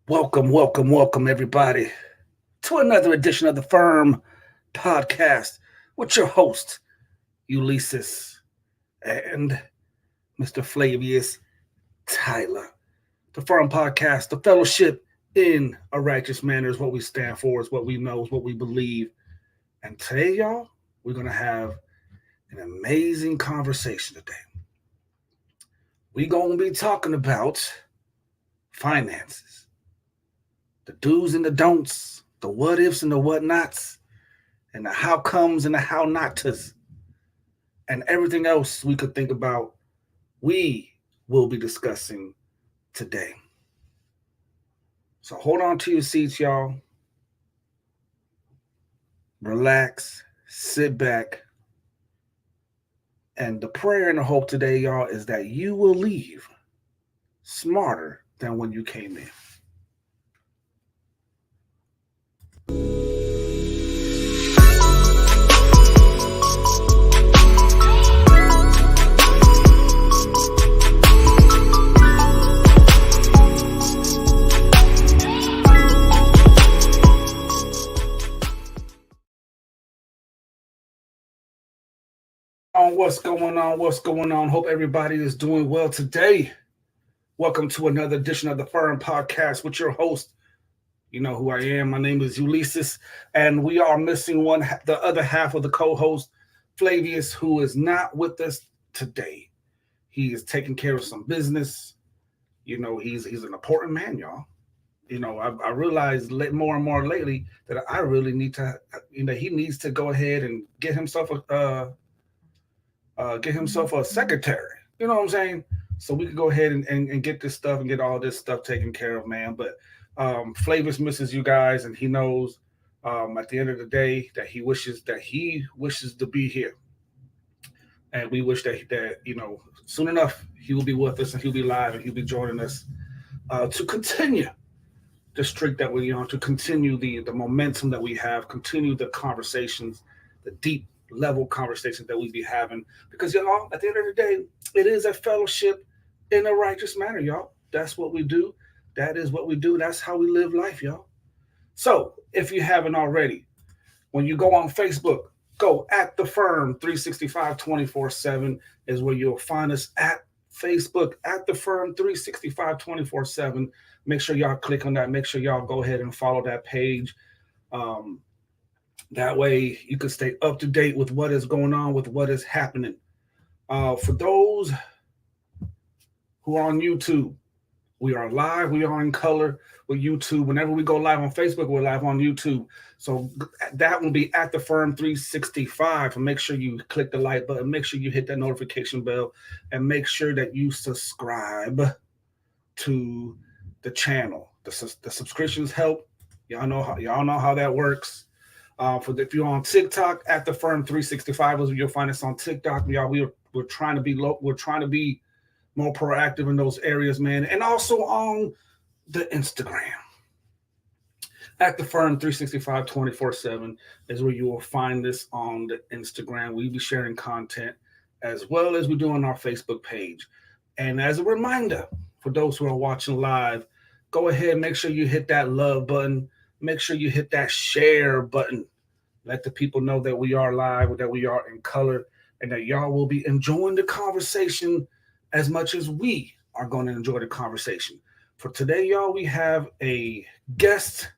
Welcome, everybody, to another edition of the F.I.R.M podcast with your host, Ulysses, and Mr. Flavius Tyler. The F.I.R.M podcast, the fellowship in a righteous manner is what we stand for, is what we know, is what we believe. And today, y'all, we're going to have an amazing conversation today. We're going to be talking about finances, the do's and the don'ts, the what ifs and the what nots, and the how comes and the how not tos, and everything else we could think about, we will be discussing today. So hold on to your seats, y'all. Relax, sit back. And the prayer and the hope today, y'all, is that you will leave smarter than when you came in. What's going on? Hope everybody is doing well today. Welcome to another edition of the F.I.R.M podcast with your host. You know who I am. My name is Ulysses, and we are missing the other half of the co-host, Flavius, who is not with us today. He is taking care of some business. You know, he's an important man, y'all. You know, I realized more and more lately that I really need to, he needs to go ahead and get himself a secretary. You know what I'm saying? So we could go ahead and get this stuff and get all this stuff taken care of, man. But Flavius misses you guys, and he knows at the end of the day that he wishes to be here. And we wish that soon enough he will be with us and he'll be live and he'll be joining us to continue the streak that we're on, to continue the momentum that we have, continue the conversations, the deep level conversations that we be having. Because y'all, at the end of the day, it is a fellowship in a righteous manner, y'all. That's what we do. That is what we do. That's how we live life, y'all. So if you haven't already, when you go on Facebook, go at the F.I.R.M 365 24/7 is where you'll find us at Facebook, at the F.I.R.M 365 24/7. Make sure y'all click on that. Make sure y'all go ahead and follow that page. That way you can stay up to date with what is going on, with what is happening. For those who are on YouTube, we are live. We are in color with YouTube. Whenever we go live on Facebook, we're live on YouTube. So that will be at the F.I.R.M 365. And make sure you click the like button. Make sure you hit that notification bell. And make sure that you subscribe to the channel. The subscriptions help. Y'all know how that works. If you're on TikTok, at the F.I.R.M 365, you'll find us on TikTok. Y'all, we're trying to be we're trying to be more proactive in those areas, man. And also on the Instagram. At the F.I.R.M 365 24/7 is where you will find this on the Instagram. We'll be sharing content as well as we do on our Facebook page. And as a reminder, for those who are watching live, go ahead, make sure you hit that love button. Make sure you hit that share button. Let the people know that we are live, that we are in color, and that y'all will be enjoying the conversation as much as we are going to enjoy the conversation. For today, y'all, we have a guest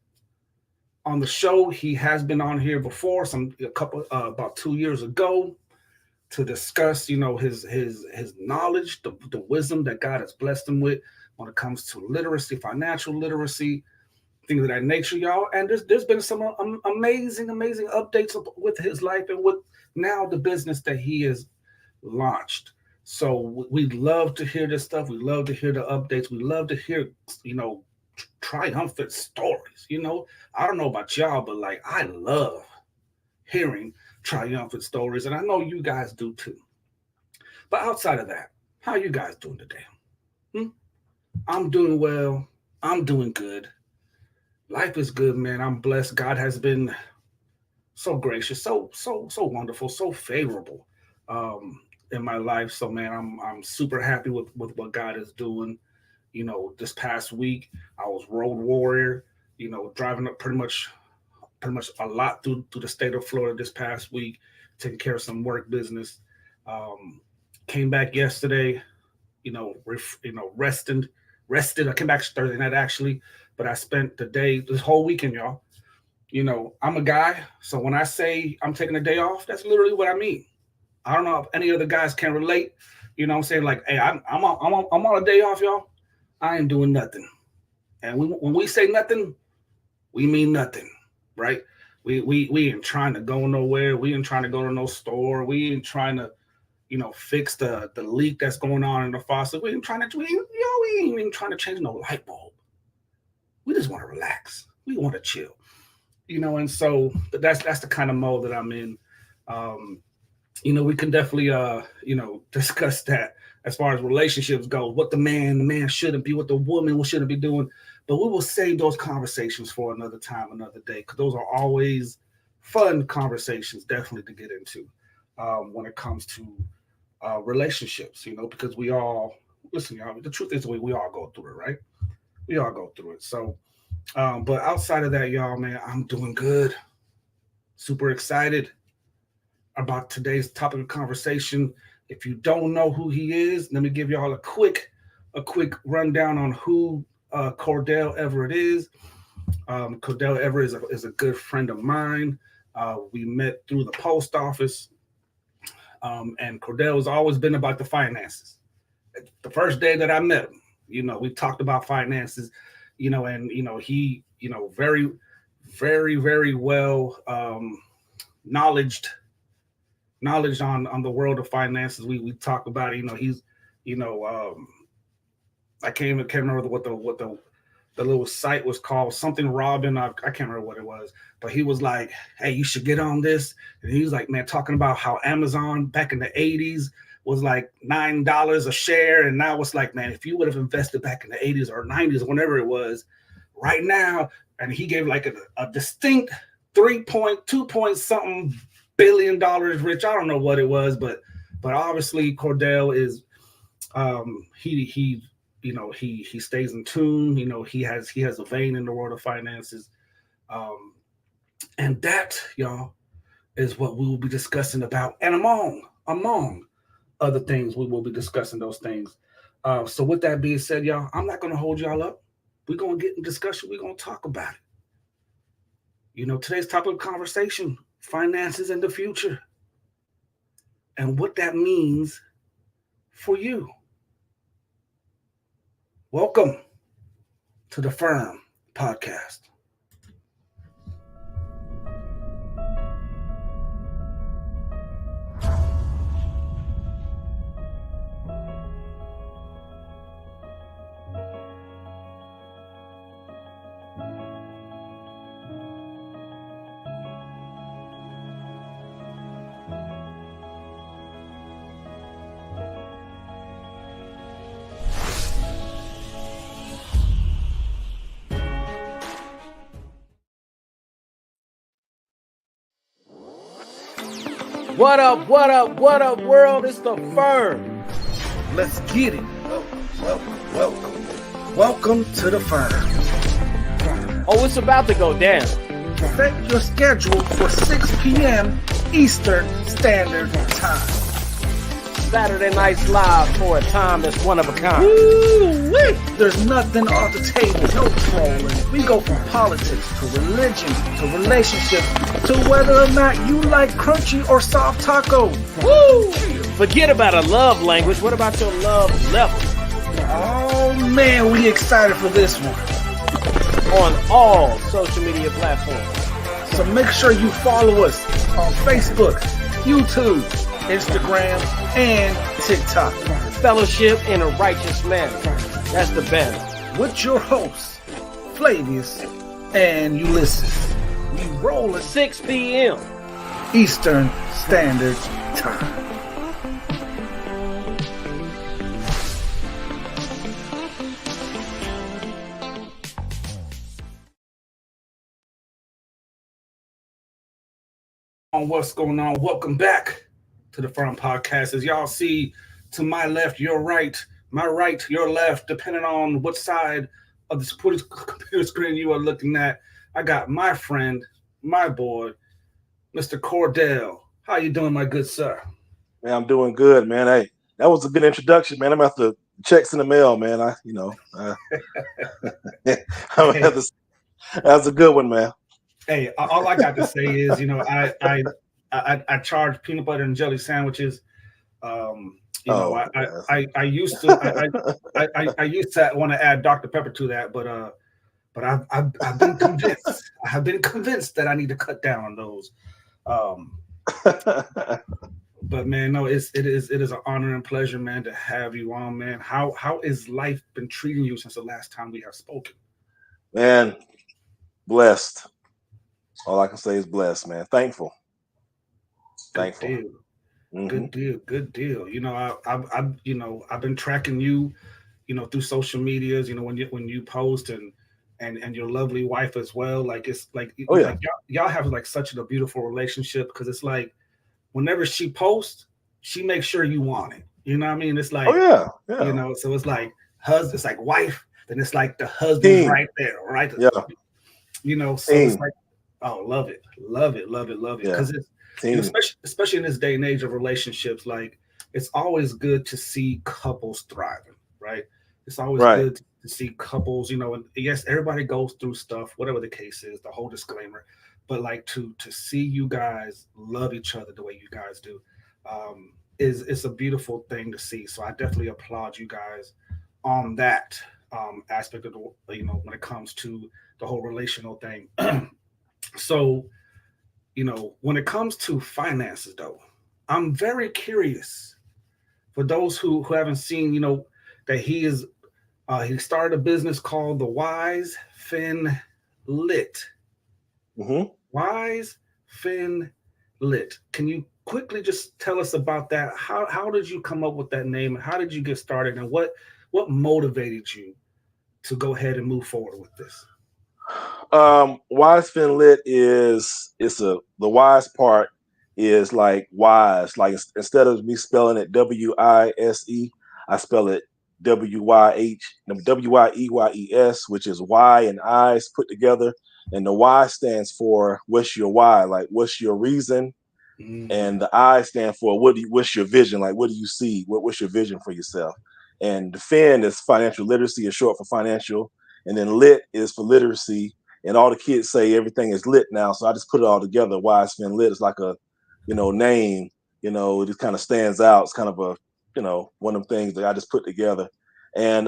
on the show. He has been on here before, about 2 years ago, to discuss, his knowledge, the wisdom that God has blessed him with when it comes to literacy, financial literacy, things of that nature, y'all. And there's been some amazing updates with his life and with now the business that he has launched. So we love to hear this stuff. We love to hear the updates. We love to hear, triumphant stories. I don't know about y'all, but I love hearing triumphant stories, and I know you guys do too. But outside of that, how you guys doing today? I'm doing well. I'm doing good. Life is good, man. I'm blessed. God has been so gracious, so wonderful, so favorable in my life. So man, I'm super happy with what God is doing. This past week I was road warrior. Driving up pretty much a lot through the state of Florida this past week, taking care of some work business. Um, Came back yesterday. Rested. I came back Thursday night actually, but I spent this whole weekend, y'all. I'm a guy, so when I say I'm taking a day off, that's literally what I mean. I don't know if any other guys can relate. What I'm saying? Like, hey, I'm on a day off, y'all. I ain't doing nothing. And when we say nothing, we mean nothing, right? We ain't trying to go nowhere. We ain't trying to go to no store. We ain't trying to, fix the leak that's going on in the faucet. We ain't trying to, we ain't even trying to change no light bulb. We just want to relax. We want to chill, and so that's the kind of mode that I'm in. Um, we can definitely discuss that as far as relationships go, what the man shouldn't be, what the woman shouldn't be doing. But we will save those conversations for another time, another day, because those are always fun conversations, definitely to get into when it comes to relationships. Because we all listen, y'all. The truth is, we all go through it, right? We all go through it. So, but outside of that, y'all, man, I'm doing good. Super excited about today's topic of conversation. If you don't know who he is, let me give y'all a quick rundown on who Cordell Everett is. Cordell Everett is a good friend of mine. We met through the post office, and Cordell has always been about the finances. The first day that I met him, we talked about finances, and he, very, very, very well knowledge on the world of finances. We talk about it. He's you know I can't remember what the little site was called, something Robin. I can't remember what it was, but he was like, hey, you should get on this. And he was like, man, talking about how Amazon back in the 80s was like $9 a share, and now it's like, man, if you would have invested back in the 80s or 90s, whenever it was, right now. And he gave like a distinct 3.2 point something $billion rich. I don't know what it was, but obviously Cordell is he stays in tune. He has a vein in the world of finances, and that, y'all, is what we will be discussing about, and among other things, we will be discussing those things. So with that being said, y'all, I'm not going to hold y'all up. We're going to get in discussion. We're going to talk about it. Today's topic of conversation: finances in the future, and what that means for you. Welcome to the F.I.R.M podcast. What up, world? It's the F.I.R.M. Let's get it. Welcome to the F.I.R.M. Oh, it's about to go down. Set your schedule for 6 p.m. Eastern Standard Time. Saturday Nights Live for a time that's one of a kind. Woo-wee. There's nothing off the table, no trolling. We go from politics to religion to relationships to whether or not you like crunchy or soft tacos. Woo! Forget about a love language. What about your love level? Oh man, we excited for this one. On all social media platforms. So make sure you follow us on Facebook, YouTube, Instagram, and TikTok. Fellowship in a righteous manner. That's the banner. With your hosts, Flavius and Ulysses. We roll at 6 p.m. Eastern Standard Time. On what's going on? Welcome back to the F.I.R.M podcast. As y'all see, to my left, your right, my right, your left, depending on what side of the computer screen you are looking at, I got my friend, my boy, Mr. Cordell. How you doing, my good sir? Man, I'm doing good, man. Hey, that was a good introduction, man. I'm gonna have to checks in the mail, man. I'm gonna have Hey, to. That's a good one, man. hey, all I got to say is, I charge peanut butter and jelly sandwiches. Um, Oh, I used to I used to want to add Dr. Pepper to that, but I've been convinced. I have been convinced that I need to cut down on those. Um, but man, no, it is an honor and pleasure, man, to have you on, man. How is life been treating you since the last time we have spoken? man, blessed. All I can say is blessed, man. Thankful, Good thankful. deal. Hmm. Good deal. Good deal. I've been tracking you, through social medias. When you post and your lovely wife as well. Like it's Oh yeah. like y'all have like such a beautiful relationship because it's like whenever she posts, she makes sure you want it. You know what I mean? It's Oh like yeah. Yeah. so it's like husband, it's like wife, then it's like the husband's Team. right there, right? Yeah. So it's Team. like, oh, love it, love it, love it, love it. Yeah. Because it's Team. especially in this day and age of relationships, like it's always good to see couples thriving, right? It's always Right. good to see couples, and yes, everybody goes through stuff, whatever the case is, the whole disclaimer. But like to see you guys love each other the way you guys do, is it's a beautiful thing to see. So I definitely applaud you guys on that aspect of the when it comes to the whole relational thing. So when it comes to finances, though, I'm very curious for those who haven't seen, that he started a business called the Wise Fin Lit. Hmm. Wise Fin Lit. Can you quickly just tell us about that? How did you come up with that name? How did you get started? And what motivated you to go ahead and move forward with this? Wise fin lit is it's a the wise part is like wise. Like instead of me spelling it WISE, I spell it WYEYES, which is Y and I's put together. And the Y stands for what's your why? Like what's your reason? Mm, And the I stand for what's your vision? Like what do you see? What's your vision for yourself? And the FIN is financial literacy, is short for financial, and then lit is for literacy. And all the kids say everything is lit now, so I just put it all together. Wise Fin Lit is like a name. It just kind of stands out. It's kind of a one of them things that I just put together. And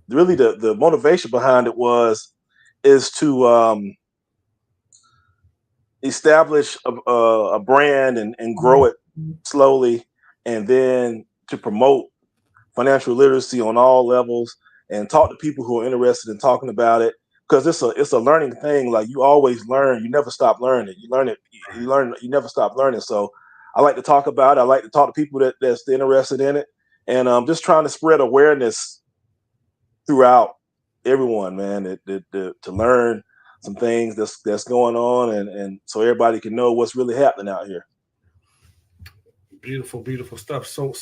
really the motivation behind it is to establish a brand and grow it slowly, and then to promote financial literacy on all levels and talk to people who are interested in talking about it, because it's a learning thing. Like you always learn, you never stop learning. You learn it, you right. learn, you never stop learning. So I like to talk about it. I like to talk to people that's interested in it, and just trying to spread awareness throughout everyone, man, to learn some things that's going on, and so everybody can know what's really happening out here. Beautiful, beautiful stuff. So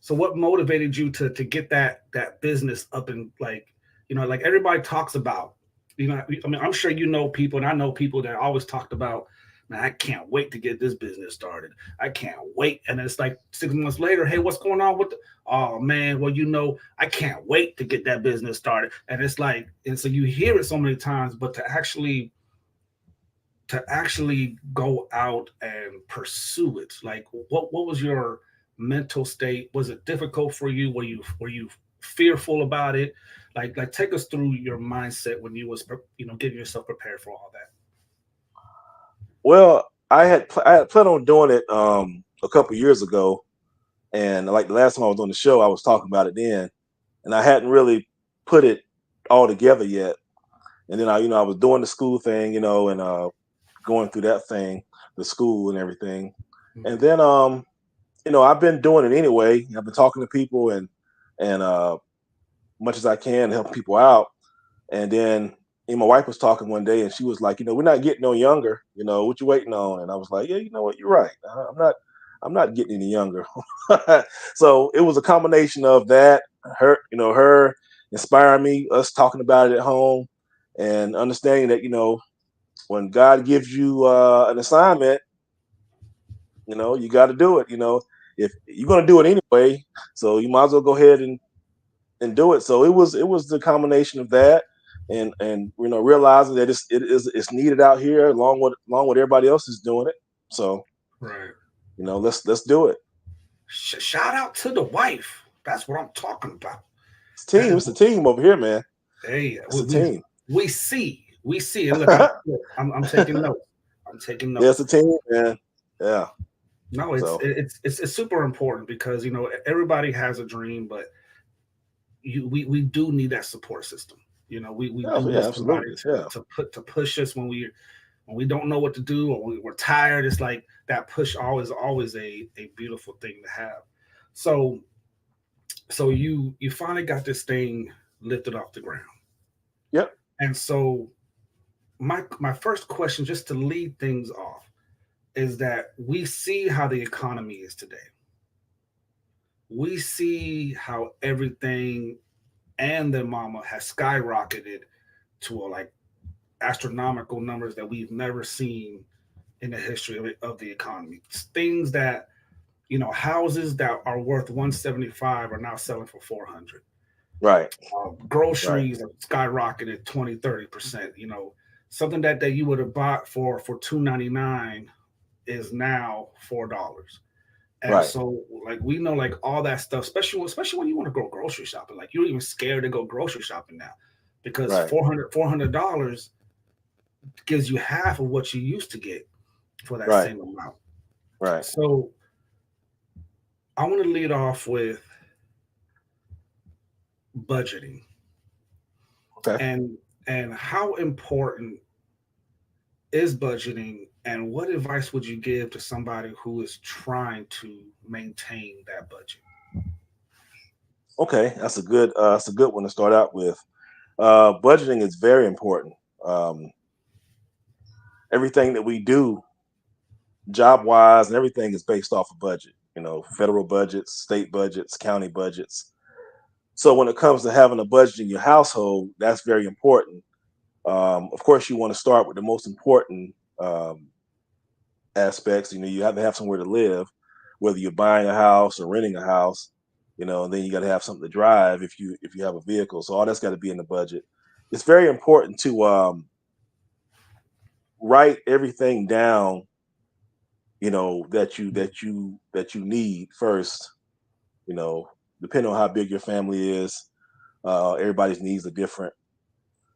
what motivated you to get that business up and like like everybody talks about, I mean, I'm sure people, and I know people that always talked about, man, I can't wait to get this business started. I can't wait. And it's like 6 months later, hey, what's going on with oh man, well, I can't wait to get that business started. And it's like, and so you hear it so many times, but to actually go out and pursue it, like what was your mental state? Was it difficult for you? Were you fearful about it? Like take us through your mindset when you was getting yourself prepared for all that. Well, I had planned on doing it a couple years ago, and like the last time I was on the show, I was talking about it then, and I hadn't really put it all together yet. And then I was doing the school thing, and going through that thing, the school and everything. And Mhm. then I've been doing it anyway. I've been talking to people and much as I can help people out. And then and my wife was talking one day, and she was like, we're not getting no younger. What you waiting on? And I was like, yeah, you know what, you're right. I'm not getting any younger. So it was a combination of that, her inspiring me, us talking about it at home, and understanding that when God gives you an assignment, you got to do it. If you're going to do it anyway, so you might as well go ahead and do it. So it was the combination of that, and realizing that it's needed out here along with everybody else is doing it. So Right. let's do it. Shout out to the wife. That's what I'm talking about. It's a team over here, man. Hey, It's a team. we see, and look, I'm taking notes. I'm taking Yeah, it's notes. a team, man. Yeah. No, it's So it's it's, it's super important because everybody has a dream, but we do need that support system. We yeah, do yeah, need somebody absolutely. to Yeah. push us when we don't know what to do, or we're tired. It's like that push always a beautiful thing to have. So you finally got this thing lifted off the ground. Yep. And so my first question, just to lead things off, is that we see how the economy is today. We see how everything and their mama has skyrocketed to like astronomical numbers that we've never seen in the history of the economy. Things that houses that are worth 175 are now selling for 400. Right. Right. Groceries have skyrocketed 20-30%. Something that you would have bought for 2.99 is now $4. And Right. so like we know like all that stuff, especially when you want to go grocery shopping, like you're even scared to go grocery shopping now because Right. $400 gives you half of what you used to get for that Right. same amount. Right. So I want to lead off with budgeting Okay. and how important is budgeting, and what advice would you give to somebody who is trying to maintain that budget? Okay. That's a good one to start out with. Budgeting is very important. Um, Everything that we do, job wise, and everything is based off a budget. Federal budgets, state budgets, county budgets. So when it comes to having a budget in your household, that's very important. Of course, you want to start with the most important aspects. You have to have somewhere to live, whether you're buying a house or renting a house. And then you got to have something to drive if you have a vehicle. So all that's got to be in the budget. It's very important to write everything down. That you need first. You know, Depending on how big your family is, everybody's needs are different.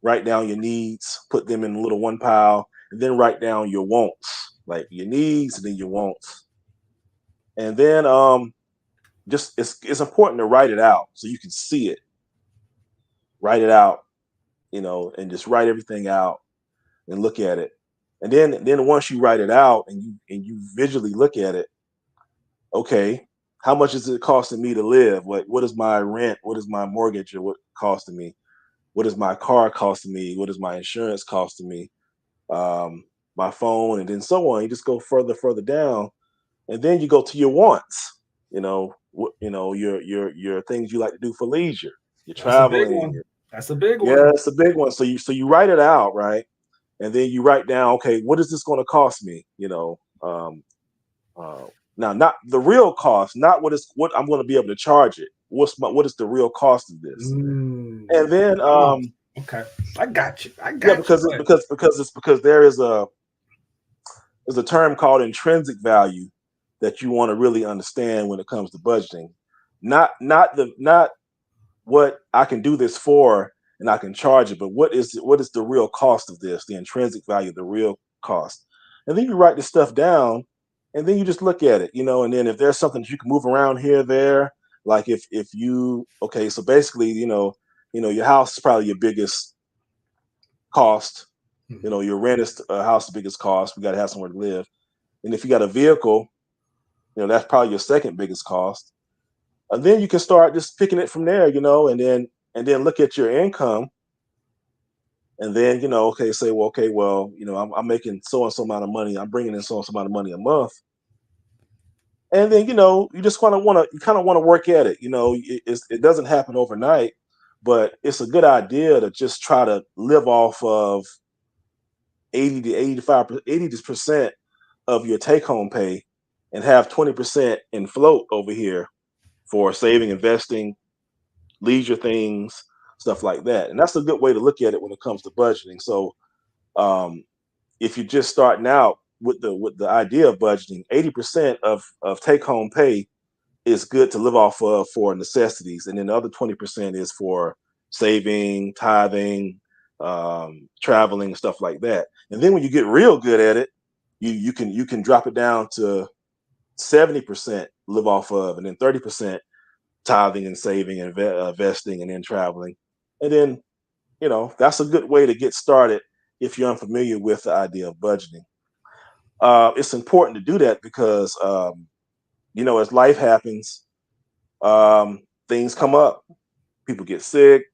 Write down your needs, put them in a little one pile, and then write down your wants, like your needs and then your wants. And then just it's important to write it out so you can see it. Write it out, and just write everything out and look at it. And then once you write it out and you visually look at it, okay, how much is it costing me to live? What is my rent? What is my mortgage, or what costing me? What is my car costing me? What is my insurance costing me? Um, my phone, and then so on. You just go further down, and then you go to your wants. Your things you like to do for leisure. You're That's a big traveling. one. That's a big Yeah, one. it's a big one. So you write it out, right? And then you write down, okay, what is this going to cost me? Uh, Now, not the real cost, not what I'm going to be able to charge it. What is the real cost of this? Mm. And then Oh, okay. I got you. I yeah, got you. because But there is a term called intrinsic value that you want to really understand when it comes to budgeting. Not what I can do this for and I can charge it, but what is the real cost of this, the intrinsic value, the real cost. And then you write this stuff down, and then you just look at it, and then if there's something that you can move around here, there, like if you okay, so basically, your house is probably your biggest cost. Mhm. Your rent is a house, the biggest cost. We got to have somewhere to live. And if you got a vehicle, that's probably your second biggest cost. And then you can start just picking it from there, and then look at your income And then, okay, say, well, okay, well, I'm making so and so amount of money. I'm bringing in so and so amount of money a month. And then, you just kind of want to work at it. It doesn't happen overnight, but it's a good idea to just try to live off of 80 to 85, 80% of your take home pay, and have 20% in float over here for saving, investing, leisure things, stuff like that. And that's a good way to look at it when it comes to budgeting. So, um, if you're just starting out with the idea of budgeting, 80% of take home pay is good to live off of for necessities, and then the other 20% is for saving, tithing, traveling, stuff like that. And then when you get real good at it, you can drop it down to 70% live off of, and then 30% tithing and saving and investing, and then traveling. And then, that's a good way to get started if you're unfamiliar with the idea of budgeting. It's important to do that because, as life happens, things come up. People get sick.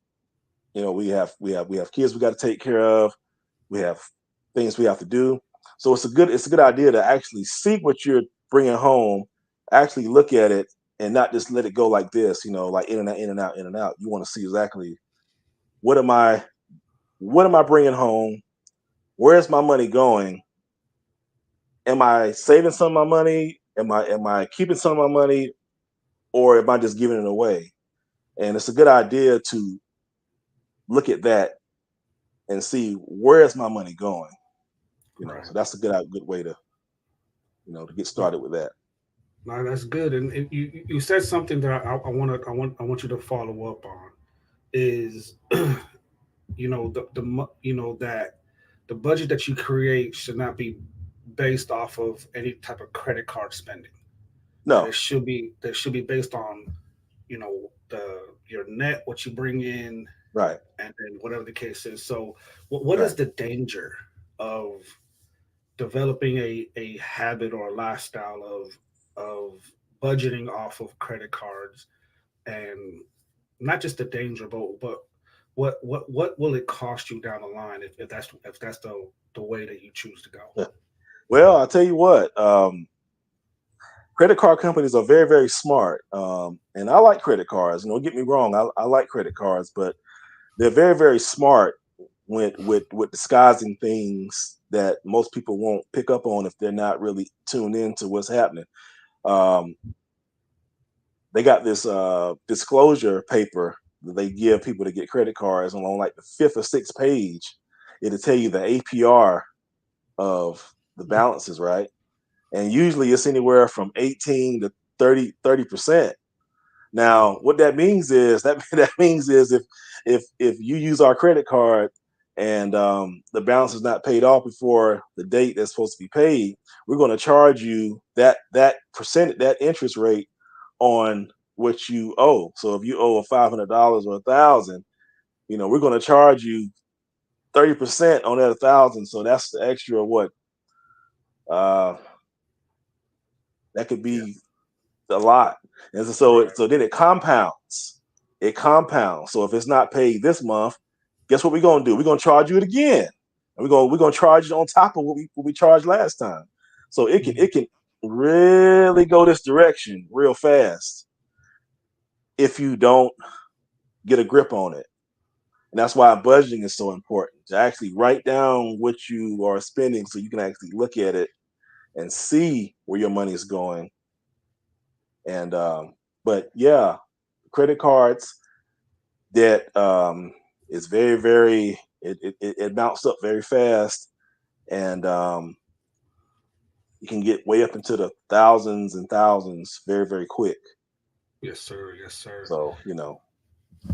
We have kids we got to take care of. We have things we have to do. So it's a good idea to actually see what you're bringing home, actually look at it, and not just let it go like this. Like in and out, in and out, in and out. You want to see exactly what am I what am I bringing home? Where's my money going? Am I saving some of my money? Am I keeping some of my money, or am I just giving it away? And it's a good idea to look at that and see where is my money going. So Right. that's a good way to get No, started with that. no, that's good. And you said something that I want you to follow up on is that the budget that you create should not be based off of any type of credit card spending. That No, it should be based on your net, what you bring in, right, and then whatever the case is. So what is right. the danger of developing a habit or a lifestyle of budgeting off of credit cards, and not just the danger, but what will it cost you down the line if that's the way that you choose to go? Yeah. Well, I'll tell you what. Credit card companies are very, very smart, and I like credit cards. Don't get me wrong. I like credit cards, but they're very, very smart with disguising things that most people won't pick up on if they're not really tuned into what's happening. Um, they got this disclosure paper that they give people to get credit cards, and on like the fifth or sixth page, it'll tell you the APR of the balances, right? And usually it's anywhere from 18 to 30%. Now, what that means is that means is if you use our credit card and the balance is not paid off before the date that's supposed to be paid, we're going to charge you that percent, that interest rate on what you owe. So if you owe $500 or 1,000, we're going to charge you 30% on that 1,000. So that's the extra what uh, that could Yeah. be a lot. And Right. so then it compounds. It compounds. So if it's not paid this month, guess what we're gonna do? We're gonna charge you it again. And we're gonna charge it on top of what we charged last time. So it can Mhm. it can really go this direction real fast if you don't get a grip on it. And that's why budgeting is so important, to actually write down what you are spending so you can actually look at it and see where your money is going. And but yeah, credit cards, that is very, very, it mounts up very fast, and you can get way up into the thousands and thousands very, very quick. Yes, sir. Yes, sir. So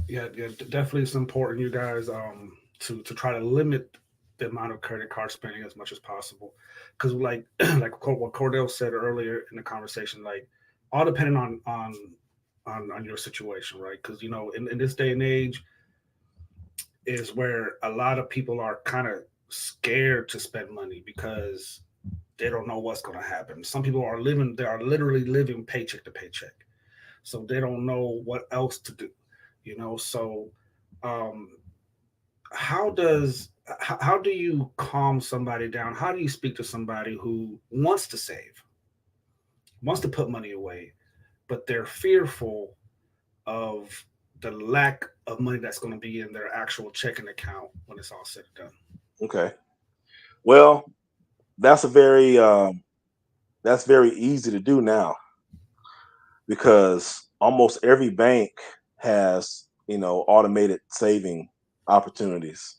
Yeah, yeah, definitely it's important, you guys, to try to limit the amount of credit card spending as much as possible, because what Cordell said earlier in the conversation, like all depending on your situation, right? Because in this day and age is where a lot of people are kind of scared to spend money because they don't know what's going to happen. Some people they are literally living paycheck to paycheck, so they don't know what else to do. So um how does how do you calm somebody down? How do you speak to somebody who wants to save, wants to put money away, but they're fearful of the lack of money that's going to be in their actual checking account when it's all said and done? Okay. Well, that's a very easy to do now because almost every bank has, automated saving opportunities.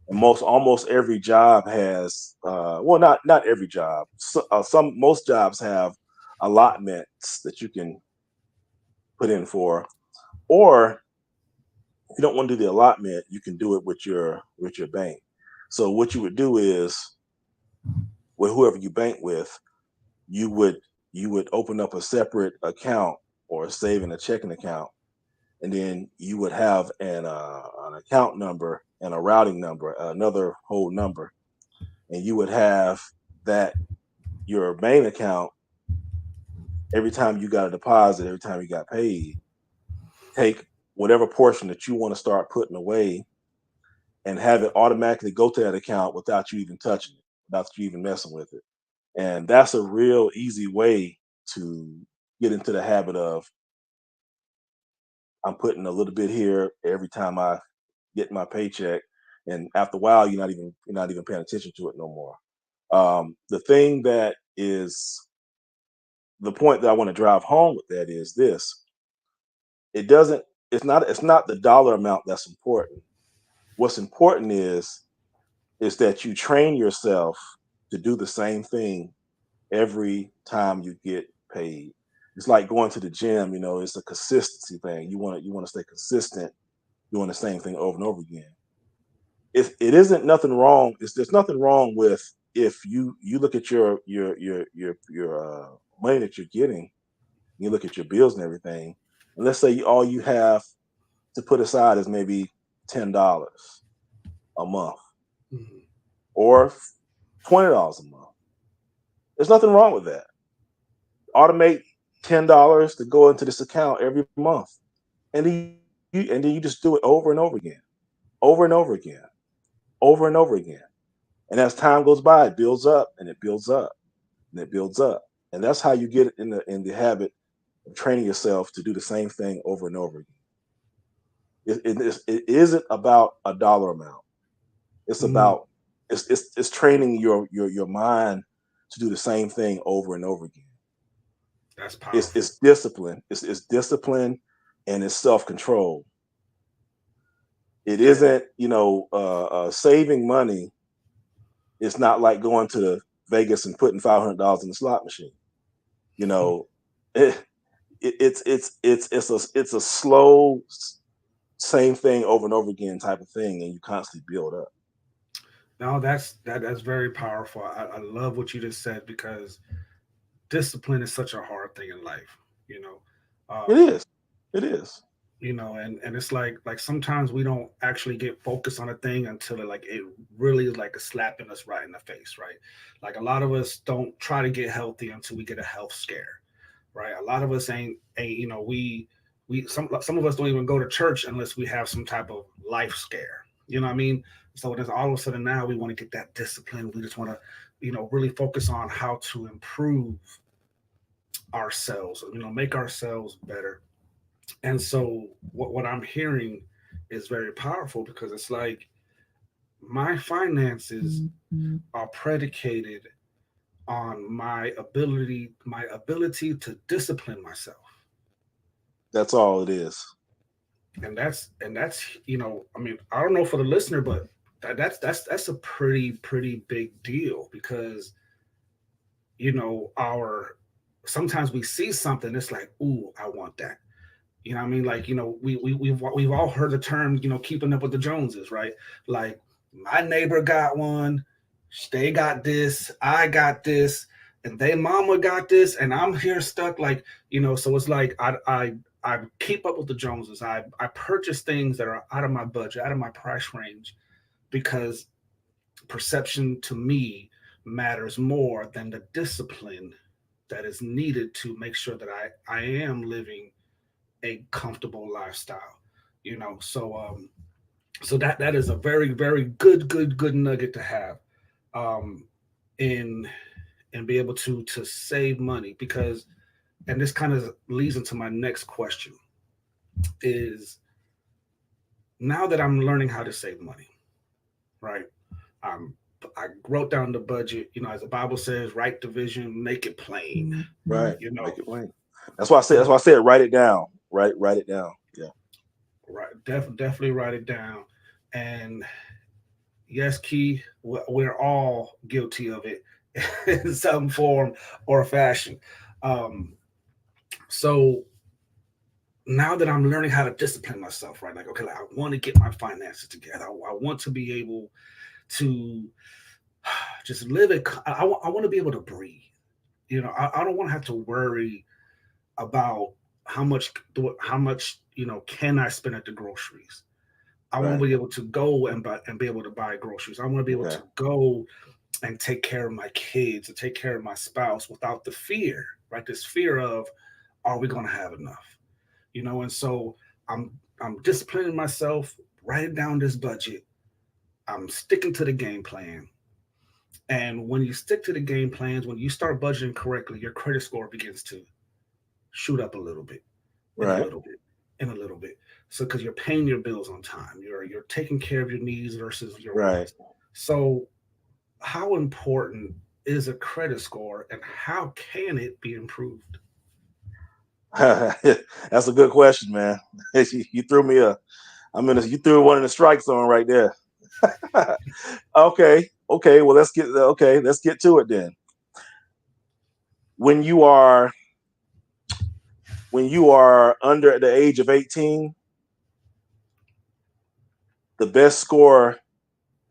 And almost every job has, well, not every job. Most jobs have allotments that you can put in for, or if you don't want to do the allotment, you can do it with your bank. So what you would do is, with whoever you bank with, you would you would open up a separate account or a saving a checking account, and then you would have an account number and a routing number, another whole number, and you would have that your main account. Every time you got a deposit, every time you got paid, take whatever portion that you want to start putting away and have it automatically go to that account without you even touching it, without you even messing with it. And that's a real easy way to get into the habit of, I'm putting a little bit here every time I get my paycheck, and after a while, you're not even paying attention to it no more. The thing that is the point that I want to drive home with that is this: it doesn't. It's not the dollar amount that's important. What's important is that you train yourself to do the same thing every time you get paid. It's like going to the gym. It's a consistency thing. You want to stay consistent doing the same thing over and over again. It isn't nothing wrong. There's nothing wrong with, if you look at your money that you're getting, you look at your bills and everything, and let's say all you have to put aside is maybe $10 a month Mhm. or $20 a month. There's nothing wrong with that. Automate $10 to go into this account every month, and then you just do it over and over again, over and over again, over and over again. And as time goes by, it builds up and it builds up and it builds up. And that's how you get in the habit of training yourself to do the same thing over and over again. It isn't about a dollar amount. It's Mm, about it's training your mind to do the same thing over and over again. that's It's powerful. it's discipline. It's discipline, and it's self control. It That isn't, saving money. It's not like going to Vegas and putting $500 in the slot machine. You know, it, it's a slow, same thing over and over again type of thing, and you constantly build up. no, that's very powerful. I love what you just said because discipline is such a hard thing in life. You know, It um, is. It is. and it's like sometimes we don't actually get focused on a thing until it really is like a slapping us right in the face, right? Like a lot of us don't try to get healthy until we get a health scare, right? A lot of us ain't we some of us don't even go to church unless we have some type of life scare. You know what I mean? So then all of a sudden now we want to get that discipline. We just want to, really focus on how to improve ourselves, make ourselves better. And so what I'm hearing is very powerful because it's like my finances are predicated on my ability to discipline myself. That's all it is. And that's I mean, I don't know for the listener, but that's a pretty big deal because our sometimes we see something, it's like, ooh, I want that. You know what I mean? Like, we've all heard the term, keeping up with the Joneses, right? Like, my neighbor got one, they got this, I got this, and they mama got this, and I'm here stuck. Like, so it's like I keep up with the Joneses. I purchase things that are out of my budget, out of my price range, because perception to me matters more than the discipline that is needed to make sure that I am living a comfortable lifestyle. So So that is a very, very good nugget to have, um, in and be able to save money. Because, and this kind of leads into my next question, is now that I'm learning how to save money, right? Um, I wrote down the budget, as the Bible says, write the vision, make it plain, Right. you know. Make it plain. That's why I said. That's why I said write it down. Write it down. Yeah. Right, definitely write it down. And yes, Key, we're all guilty of it in some form or fashion. Um, so now that I'm learning how to discipline myself, right? Like, okay, like I want to get my finances together. I want to be able to just live it. I want to be able to breathe. I don't want to have to worry about how much can I spend at the groceries. I want Right. to be able to go and be able to buy groceries. I want to be able Okay. to go and take care of my kids and take care of my spouse without the fear, right? This fear of, are we going to have enough? And so I'm I'm disciplining myself, writing down this budget. I'm sticking to the game plan. And when you stick to the game plans, when you start budgeting correctly, your credit score begins to shoot up a little bit, and a Right. little bit, and a little bit. So because you're paying your bills on time, you're taking care of your needs versus your Right. wants. So how important is a credit score, and how can it be improved? That's a good question, man. You threw me a. You threw one in the strike zone right there. Okay. Okay. Well, let's get. Okay. Let's get to it then. When you are under the age of 18, the best score,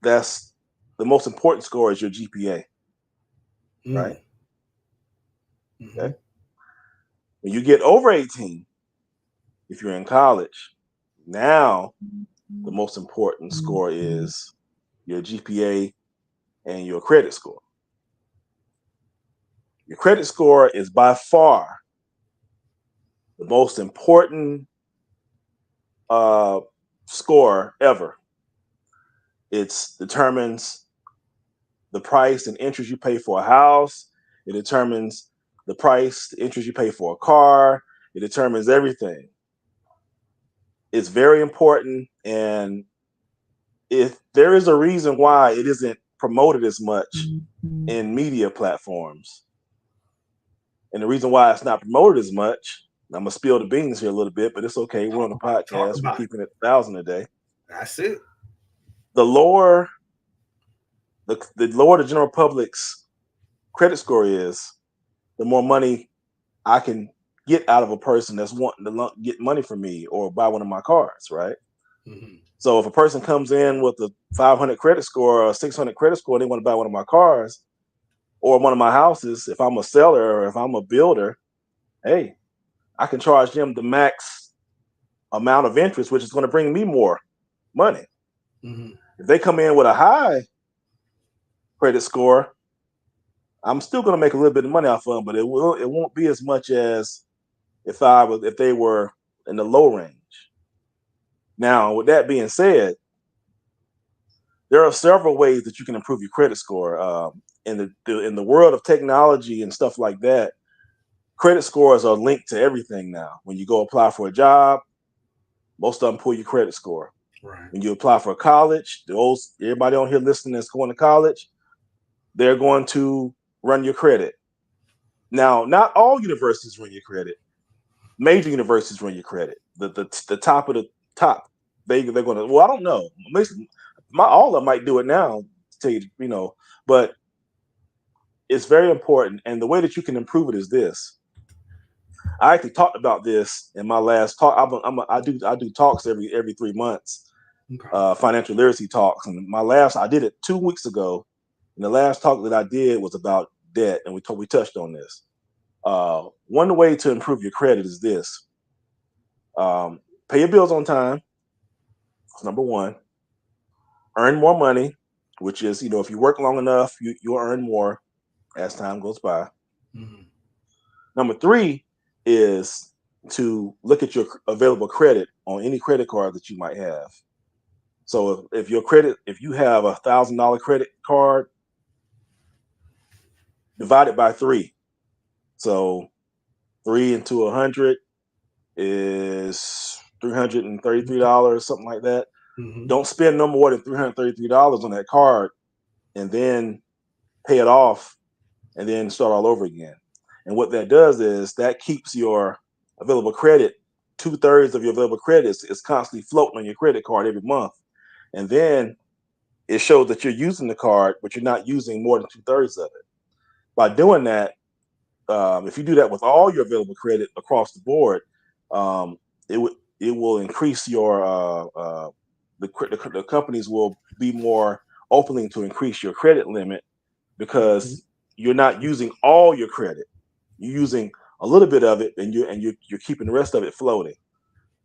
that's the most important score, is your GPA, right? Mm. Okay. Hmm. When you get over 18, if you're in college, now the most important score is your GPA and your credit score. Your credit score is by far the most important uh, score ever. It determines the price and interest you pay for a house. It determines the price, the interest you pay for a car. It determines everything. It's very important. And if there is a reason why it isn't promoted as much in media platforms, and the reason why it's not promoted as much, I'm gonna spill the beans here a little bit, but it's okay. We're on Talk the about it. Talk podcast. We're about it. keeping it 1,000 a day. That's it. The lower the lower the general public's credit score is, the more money I can get out of a person that's wanting to get money from me or buy one of my cars, right? Hmm. So if a person comes in with a 500 credit score or a 600 credit score, and they want to buy one of my cars or one of my houses, if I'm a seller or if I'm a builder, hey, I can charge them the max amount of interest, which is going to bring me more money. Hmm. If they come in with a high credit score, I'm still going to make a little bit of money off of them, but it won't be as much as if they were in the low range. Now, with that being said, there are several ways that you can improve your credit score. In the world of technology and stuff like that, credit scores are linked to everything now. When you go apply for a job, most of them pull your credit score. Right. When you apply for college, everybody on here listening that's going to college, they're going to run your credit. Now, not all universities run your credit. Major universities run your credit. The top of the top. They're going to. Well, I don't know. All of them might do it now. To tell you, but it's very important. And the way that you can improve it is this. I actually talked about this in my last talk. I do talks every 3 months, Okay. financial literacy talks. And I did it 2 weeks ago. And the last talk that I did was about debt, and we touched on this. One way to improve your credit is this: pay your bills on time. That's number one. Earn more money, which is, if you work long enough, you'll earn more as time goes by. Hmm. Number three is to look at your available credit on any credit card that you might have. So if you have $1,000 credit card, divide it by 3. So 3 into 100 is $333, something like that. Mm-hmm. Don't spend no more than $333 on that card, and then pay it off, and then start all over again. And what that does is that keeps your available credit, 2/3 of your available credit is constantly floating on your credit card every month. And then it shows that you're using the card, but you're not using more than 2/3 of it. By doing that, if you do that with all your available credit across the board, um, it will increase your the companies will be more opening to increase your credit limit, Mm-hmm. because you're not using all your credit. You're using a little bit of it, and you're keeping the rest of it floating.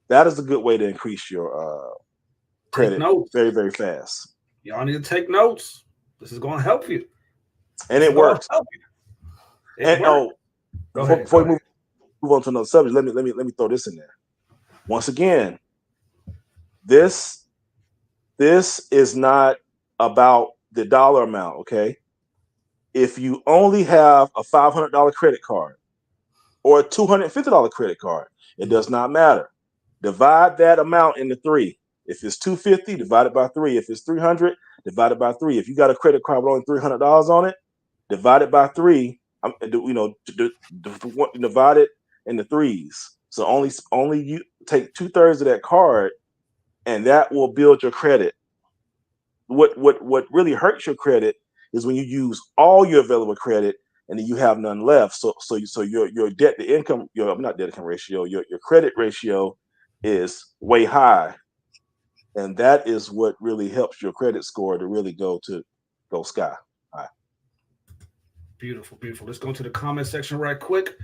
That is a good way to increase your Take credit notes. very, very fast, Y'all need to take notes. This is going to help you. and This is it going to works. help you. It And works. Go ahead. before Go we ahead. move on to another subject, let me throw this in there. Once again, this is not about the dollar amount. Okay, if you only have a $500 credit card or a $250 credit card, it does not matter. Divide that amount into 3. If it's 250, divide it by 3. If it's 300, divide it by 3. If you got a credit card with only $300 on it, divide it by 3. Divide it into 3s. So only you take 2/3 of that card, and that will build your credit. What really hurts your credit is when you use all your available credit and then you have none left. So your debt to income, your not debt income ratio, your credit ratio is way high, and that is what really helps your credit score to really go sky high. Beautiful, beautiful. Let's go to the comment section right quick.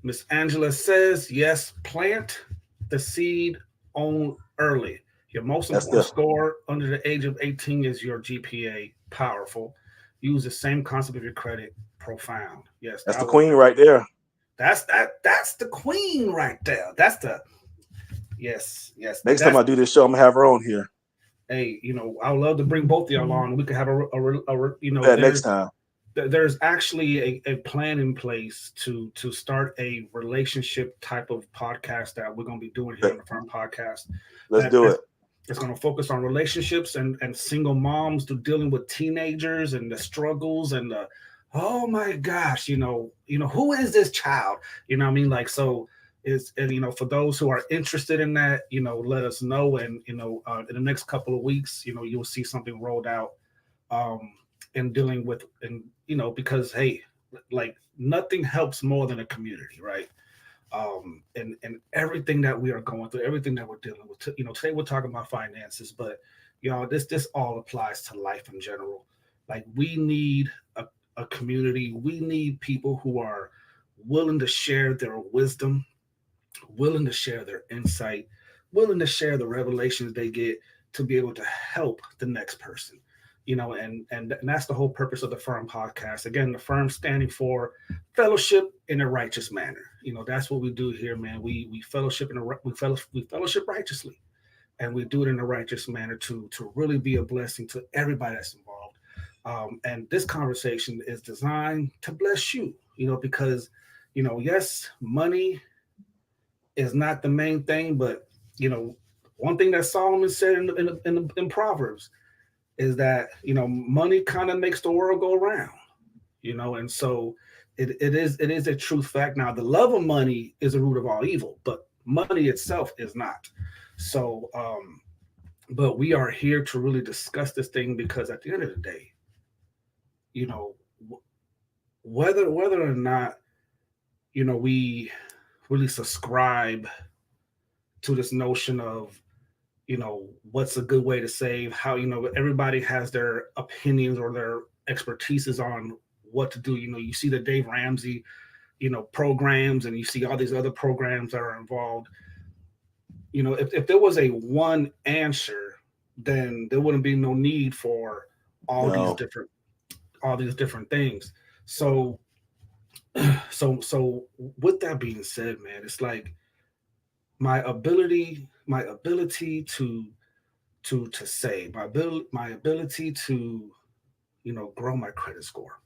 Miss Angela says, yes, plant the seed on early. Your most That's important the score under the age of 18 is your GPA. Powerful. Use the same concept of your credit. Profound. Yes, that's the that was queen right there. that's the queen right there. That's the yes. Next time That's I do this show, I'm gonna have her on here. hey, I would love to bring both of y'all on. We could have Yeah, next time. there's actually a plan in place to start a relationship type of podcast that we're going to be doing here on the F.I.R.M podcast. Let's That do it. it's going to focus on relationships and single moms to dealing with teenagers and the struggles and the oh my gosh, who is this child? You know what I mean? Like so is and for those who are interested in that, let us know and in the next couple of weeks, you'll see something rolled out um in dealing with and because hey, like nothing helps more than a community, right? And everything that we are going through, everything that we're dealing with, today we're talking about finances, but this all applies to life in general. Like we need a community, we need people who are willing to share their wisdom, willing to share their insight, willing to share the revelations they get to be able to help the next person. And that's the whole purpose of the F.I.R.M podcast. Again, the F.I.R.M standing for fellowship in a righteous manner. That's what we do here, man. We fellowship we fellowship righteously, and we do it in a righteous manner to really be a blessing to everybody that's involved. And this conversation is designed to bless you, because yes, money is not the main thing, but one thing that Solomon said in Proverbs is that money kind of makes the world go around, and so it is a true fact. Now, the love of money is the root of all evil, but money itself is not. So, but we are here to really discuss this thing because at the end of the day, you know, whether or not we really subscribe to this notion of what's a good way to save, how everybody has their opinions or their expertises on what to do. You see the Dave Ramsey programs, and you see all these other programs that are involved. If there was a one answer, then there wouldn't be no need for all these No. different things. So with that being said, man, it's like my ability to say my ability to grow my credit score.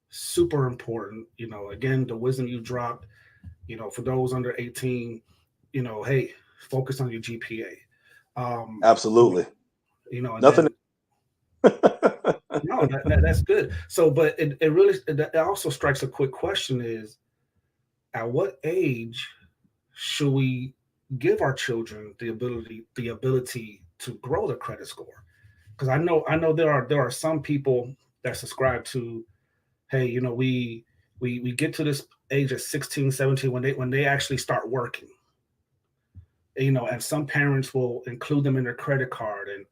Super important. Again, the wisdom you dropped. For those under 18, hey, focus on your GPA. Absolutely. And Nothing. then no, that's good. So, but it really it also strikes a quick question: is at what age should we give our children the ability to grow their credit score? Because I know there are some people that subscribe to, hey, we get to this age of 16, 17 when they actually start working. And some parents will include them in their credit card, and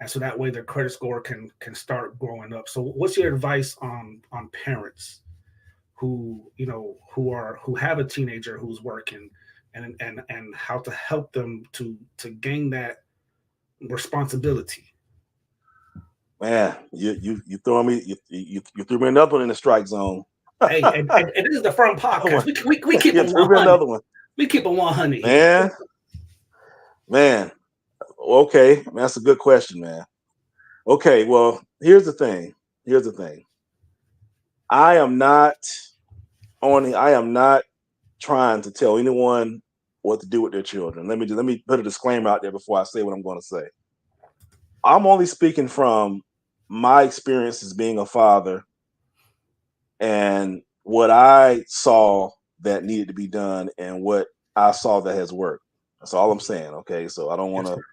so that way their credit score can start growing up. So what's your advice on parents who have a teenager who's working, and how to help them to gain that responsibility? Man, you throwing me you threw me another one in the strike zone. Hey, and this is the Firm Another podcast. one. We keep You it threw me 100. another one. We keep it 100 here. Man. Okay, that's a good question, man. Okay, well, here's the thing. Here's the thing. I am not I am not trying to tell anyone what to do with their children. Let me put a disclaimer out there before I say what I'm going to say. I'm only speaking from my experience as being a father and what I saw that needed to be done and what I saw that has worked. That's all I'm saying. Okay, so I don't want Yes, to. sir.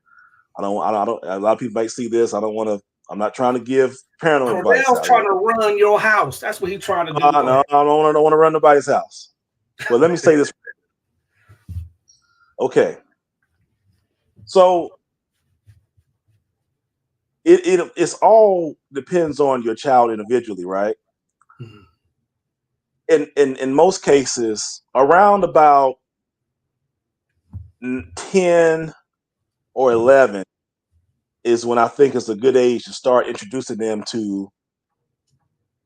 I don't. A lot of people might see this. I don't want to. I'm not trying to give parental advice Cordell's out here. trying to run your house. That's what he's trying to do. Go No, ahead. I don't want to run nobody's house. But let me say this. Okay, so it's all depends on your child individually, right? Mhm. In most cases, around about 10 or 11 is when I think it's a good age to start introducing them to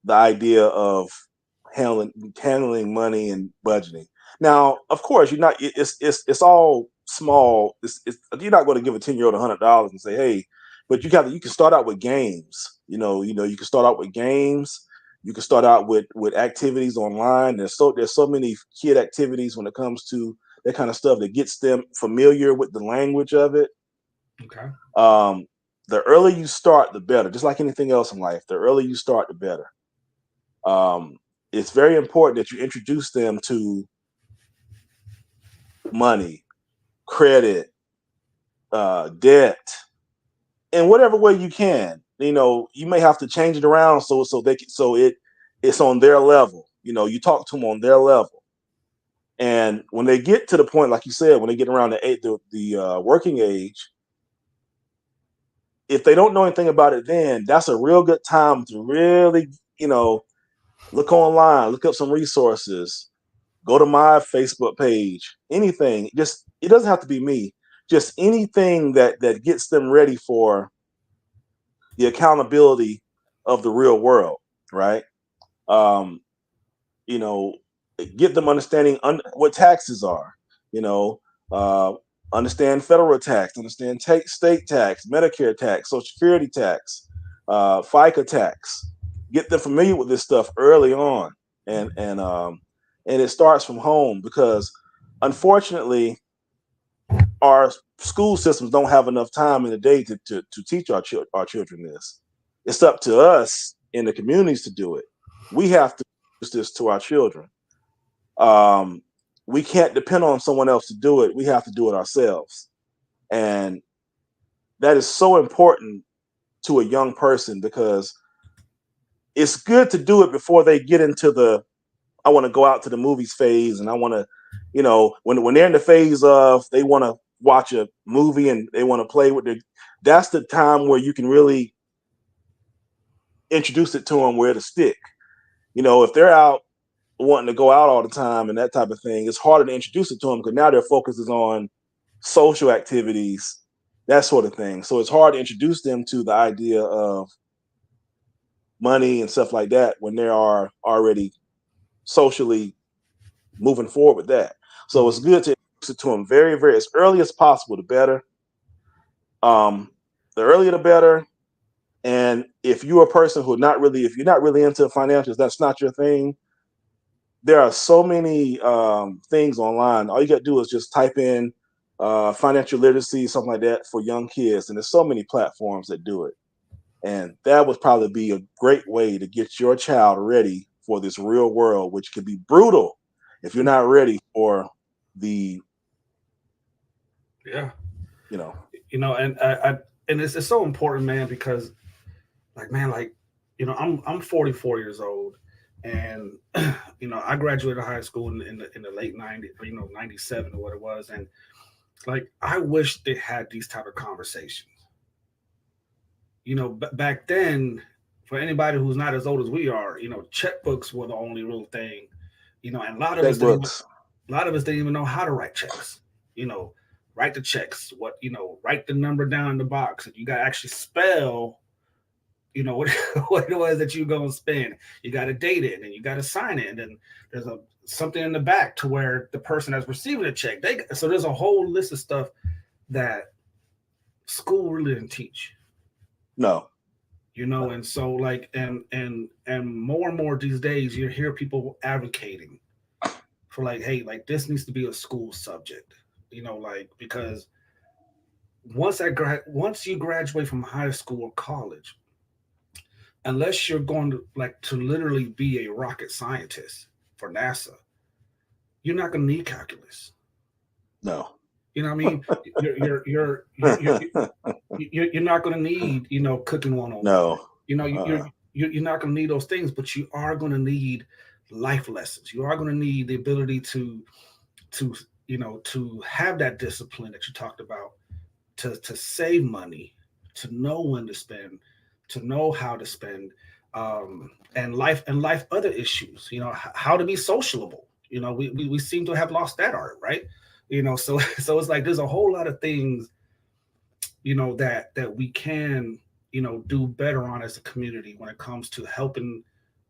the idea of handling money and budgeting. Now, of course, you're not. It's all small. You're not going to give a 10-year-old $100 and say, "Hey," but you can start out with games. You can start out with games. You can start out with activities online. There's so many kid activities when it comes to that kind of stuff that gets them familiar with the language of it. Okay. Um, the earlier you start, the better. Just like anything else in life, the earlier you start, the better. um, it's very important that you introduce them to money, credit, debt, in whatever way you can. You may have to change it around it's on their level. You talk to them on their level, and when they get to the point, like you said, when they get around the working age, if they don't know anything about it, then that's a real good time to really, look online, look up some resources. Go to my Facebook page. Anything. Just it doesn't have to be me. Just anything that gets them ready for the accountability of the real world, right? Um, you know, get them understanding what taxes are. You know, uh, understand federal tax, understand state tax, Medicare tax, Social Security tax, FICA tax. Get them familiar with this stuff early on, and it starts from home because, unfortunately, our school systems don't have enough time in the day to teach our children this. It's up to us in the communities to do it. We have to teach this to our children. Um, we can't depend on someone else to do it. We have to do it ourselves. And that is so important to a young person because it's good to do it before they get into the I want to go out to the movies phase, and I want to, when they're in the phase of they want to watch a movie and they want to play with their, that's the time where you can really introduce it to them where to stick. If they're out wanting to go out all the time and that type of thing, it's harder to introduce it to them because now their focus is on social activities, that sort of thing. So it's hard to introduce them to the idea of money and stuff like that when they are already socially moving forward with that. So it's Mhm. good to introduce it to them very, very as early as possible, the better. Um, the earlier the better. And if you're a person who not really, if you're not really into financials, that's not your thing. There are so many things online. All you got to do is just type in financial literacy, something like that for young kids. And there's so many platforms that do it. And that would probably be a great way to get your child ready for this real world, which can be brutal if you're not ready for the, Yeah. you know, And and it's so important, man, because like, man, like, I'm 44 years old, and I graduated high school in the late 90s, 97 or what it was, and like, I wish they had these type of conversations. Back then, for anybody who's not as old as we are, checkbooks were the only real thing. And checkbooks. a lot of us didn't even know how to write checks. You know, write the checks. Write the number down in the box, and you got to actually spell. What what it was that you're gonna spend. You got to date it, and you got to sign it, and then there's a something in the back to where the person that's receiving the check. So there's a whole list of stuff that school really didn't teach. No. And so, like, and more these days, you hear people advocating for, like, hey, like, this needs to be a school subject. Like, because once you graduate from high school or college, unless you're going to, like, to literally be a rocket scientist for NASA, you're not going to need calculus. No. You know what I mean? You're not going to need, cooking 101. No. You're not going to need those things, but you are going to need life lessons. You are going to need the ability to to have that discipline that you talked about, to save money, to know when to spend, to know how to spend, and life other issues. How to be sociable. We seem to have lost that art, right? So so it's like there's a whole lot of things that we can do better on as a community when it comes to helping,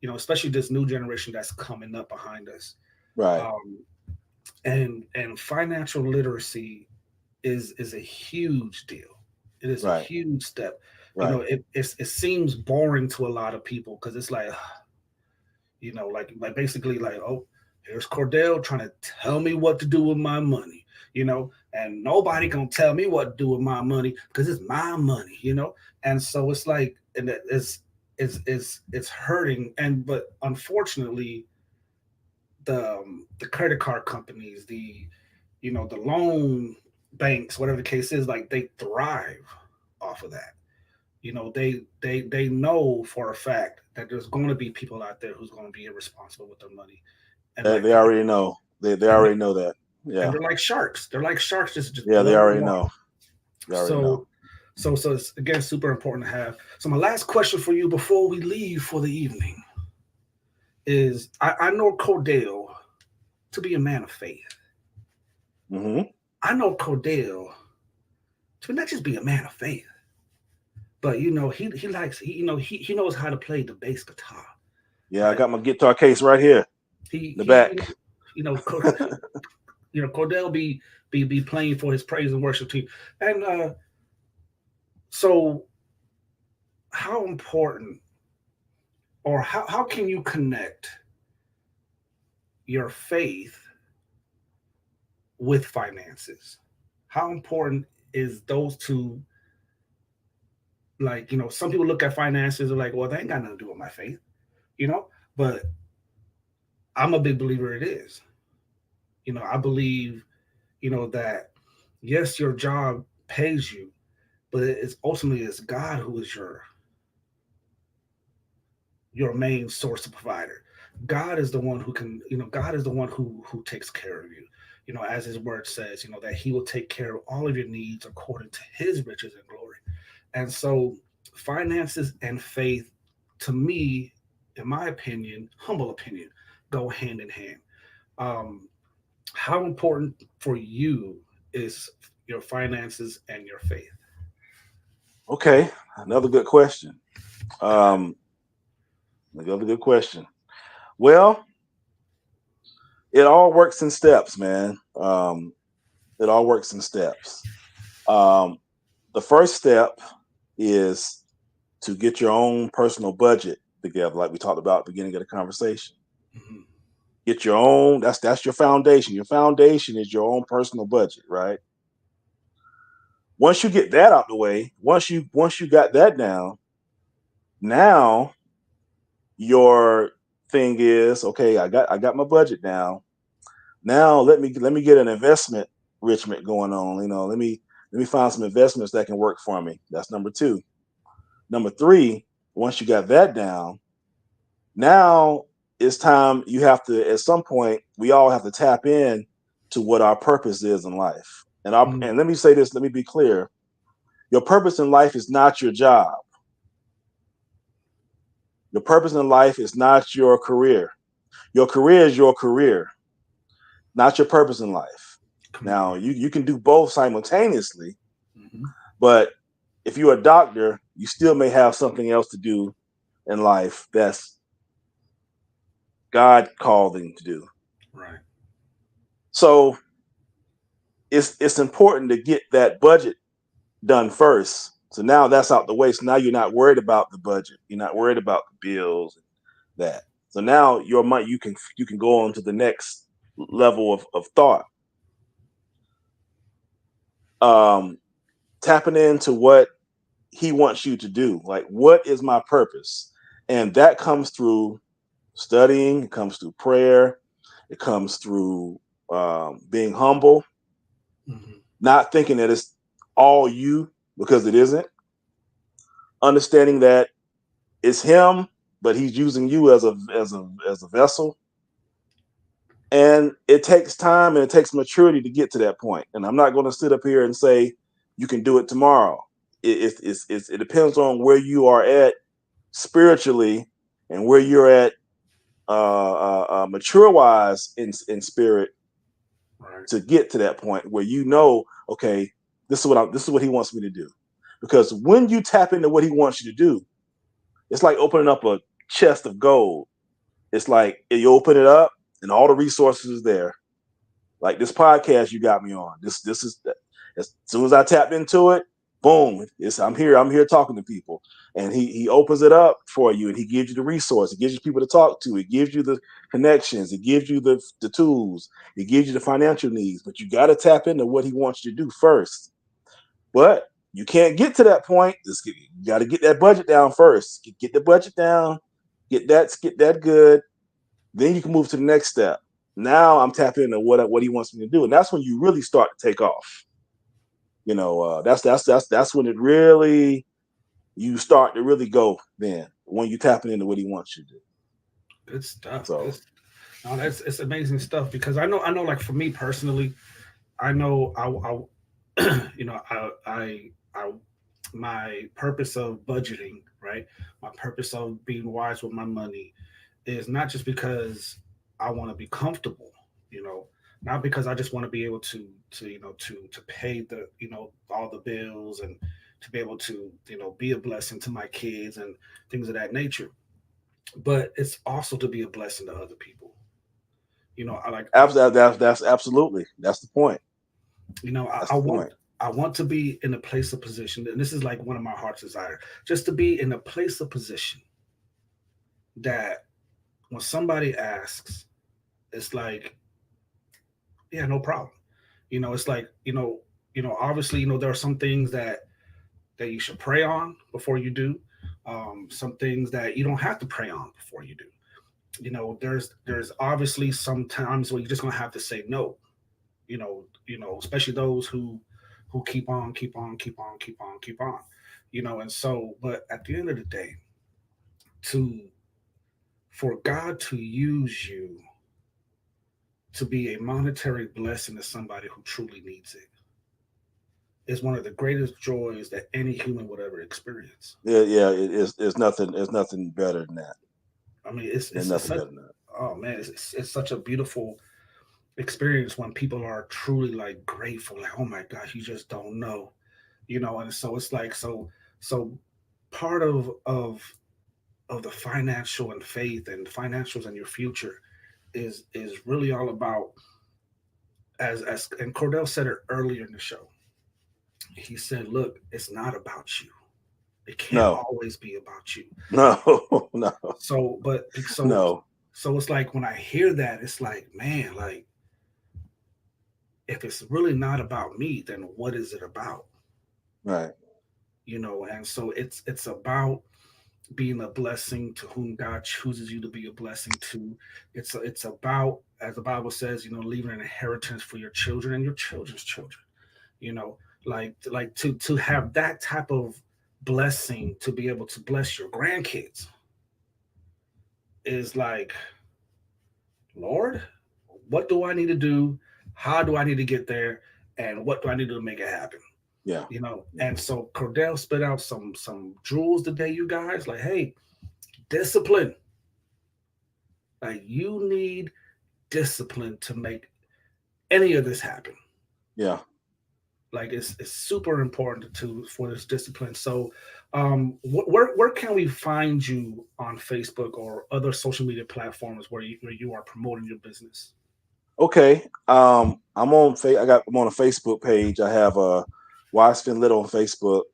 especially this new generation that's coming up behind us. Right. um, and financial literacy is a huge deal. It is a Right. huge step. Right. It seems boring to a lot of people because it's like, like basically like, oh, here's Cordell trying to tell me what to do with my money, and nobody gonna tell me what to do with my money because it's my money, and so it's like, and it's hurting, but unfortunately, the credit card companies, the loan banks, whatever the case is, like, they thrive off of that. They know for a fact that there's going to be people out there who's going to be irresponsible with their money, and They like already know. They and they, already know that. and Yeah. they're like sharks. They're like sharks, just Yeah. They blood already water. know. They already know. So it's, again, super important to have. So my last question for you before we leave for the evening is: I know Cordell to be a man of faith. Hmm. I know Cordell to not just be a man of faith, but he likes he knows how to play the bass guitar, Yeah. I right? got my guitar case right here in He the he back. Cordell be playing for his praise and worship team, and so how important, or how can you connect your faith with finances? How important is those two? Like, some people look at finances and like, well, they ain't got nothing to do with my faith, you know. But I'm a big believer it is. I believe, that yes, your job pays you, but it's ultimately it's God who is your main source of provider. God is the one who can, God is the one who takes care of you. As his word says, that he will take care of all of your needs according to his riches and glory. And so finances and faith, to me, in my opinion, humble opinion, go hand in hand. Um, how important for you is your finances and your faith? Okay. Another good question. Um, another good question. Well, it all works in steps, man. It all works in steps. Um, the first step is to get your own personal budget together, like we talked about at the beginning of the conversation. Mhm. Get your own, that's your foundation. Your foundation is your own personal budget, right? Once you get that out the way, once you got that down, now your thing is, okay, I got my budget down. Now let me get an investment enrichment going on. Let me find some investments that can work for me. That's number two. Number three, once you got that down, now it's time you have to, at some point, we all have to tap in to what our purpose is in life. And Mm. let me say this, let me be clear. Your purpose in life is not your job. Your purpose in life is not your career. Your career is your career, not your purpose in life. Come on. Now, you can do both simultaneously, Mhm. but if you're a doctor, you still may have something else to do in life that's God called them to do. Right. So it's important to get that budget done first. So now that's out the way. So now you're not worried about the budget. You're not worried about the bills and that. So now your money, you can go on to the next level of thought. Um, Tapping into what he wants you to do. Like, what is my purpose? And that comes through studying, it comes through prayer, it comes through being humble, Mhm. not thinking that it's all you, because it isn't. Understanding that it's him, but he's using you as a vessel. And it takes time and it takes maturity to get to that point. And I'm not going to sit up here and say you can do it tomorrow. It depends on where you are at spiritually and where you're at mature wise in spirit Right. to get to that point where okay, this is what he wants me to do. Because when you tap into what he wants you to do, it's like opening up a chest of gold. It's like you open it up and all the resources is there. Like this podcast you got me on. This is as soon as I tapped into it, boom! I'm here talking to people, and he opens it up for you, and he gives you the resource. He gives you people to talk to. It gives you the connections. It gives you the tools. It gives you the financial needs. But you got to tap into what he wants you to do first. But you can't get to that point. You got to get that budget down first. Get the budget down. Get that good. Then you can move to the next step. Now I'm tapping into what he wants me to do, and that's when you really start to take off. That's when it really you start to really go. Then when you tapping into what he wants you to do. Good stuff. So No, that's it's amazing stuff because I know like for me personally, I know I my purpose of budgeting, right? My purpose of being wise with my money is not just because I want to be comfortable, you know, not because I just want to be able to to pay the all the bills and to be able to be a blessing to my kids and things of that nature, but it's also to be a blessing to other people. I like that's absolutely that's the point. That's I the want point. to be in a place of position, and this is like one of my heart's desire, just to be in a place of position that when somebody asks, it's like, yeah, no problem. It's like, obviously, there are some things that you should pray on before you do. Some things that you don't have to pray on before you do. There's obviously some times where you're just gonna have to say no. Especially those who keep on, keep on, keep on, keep on, keep on. And so, but at the end of the day, to for God to use you to be a monetary blessing to somebody who truly needs it is one of the greatest joys that any human would ever experience. Yeah, yeah. It's nothing. It's nothing better than that. I mean, it's There's it's nothing such better than that. oh man, it's such a beautiful experience when people are truly like grateful, like, oh my gosh, you just don't know, and so it's like so part of the financial and faith and financials and your future is really all about, as and Cordell said it earlier in the show. He said, look, it's not about you. It can't No, always be about you. no, no, So, but no. so it's like when I hear that, it's like, man, like if it's really not about me, then what is it about? Right. And so it's about being a blessing to whom God chooses you to be a blessing to. It's about, as the Bible says, leaving an inheritance for your children and your children's children. You know, like to have that type of blessing to be able to bless your grandkids is like, Lord, what do I need to do? How do I need to get there? And what do I need to do to make it happen? Yeah. And so Cordell spit out some jewels today, you guys. Like, hey, discipline. Like you need discipline to make any of this happen. Yeah. Like it's super important to for this discipline. So, where can we find you on Facebook or other social media platforms where you are promoting your business? Okay. I'm on I'm on a Facebook page. I have a Wise Spin Lit on Facebook.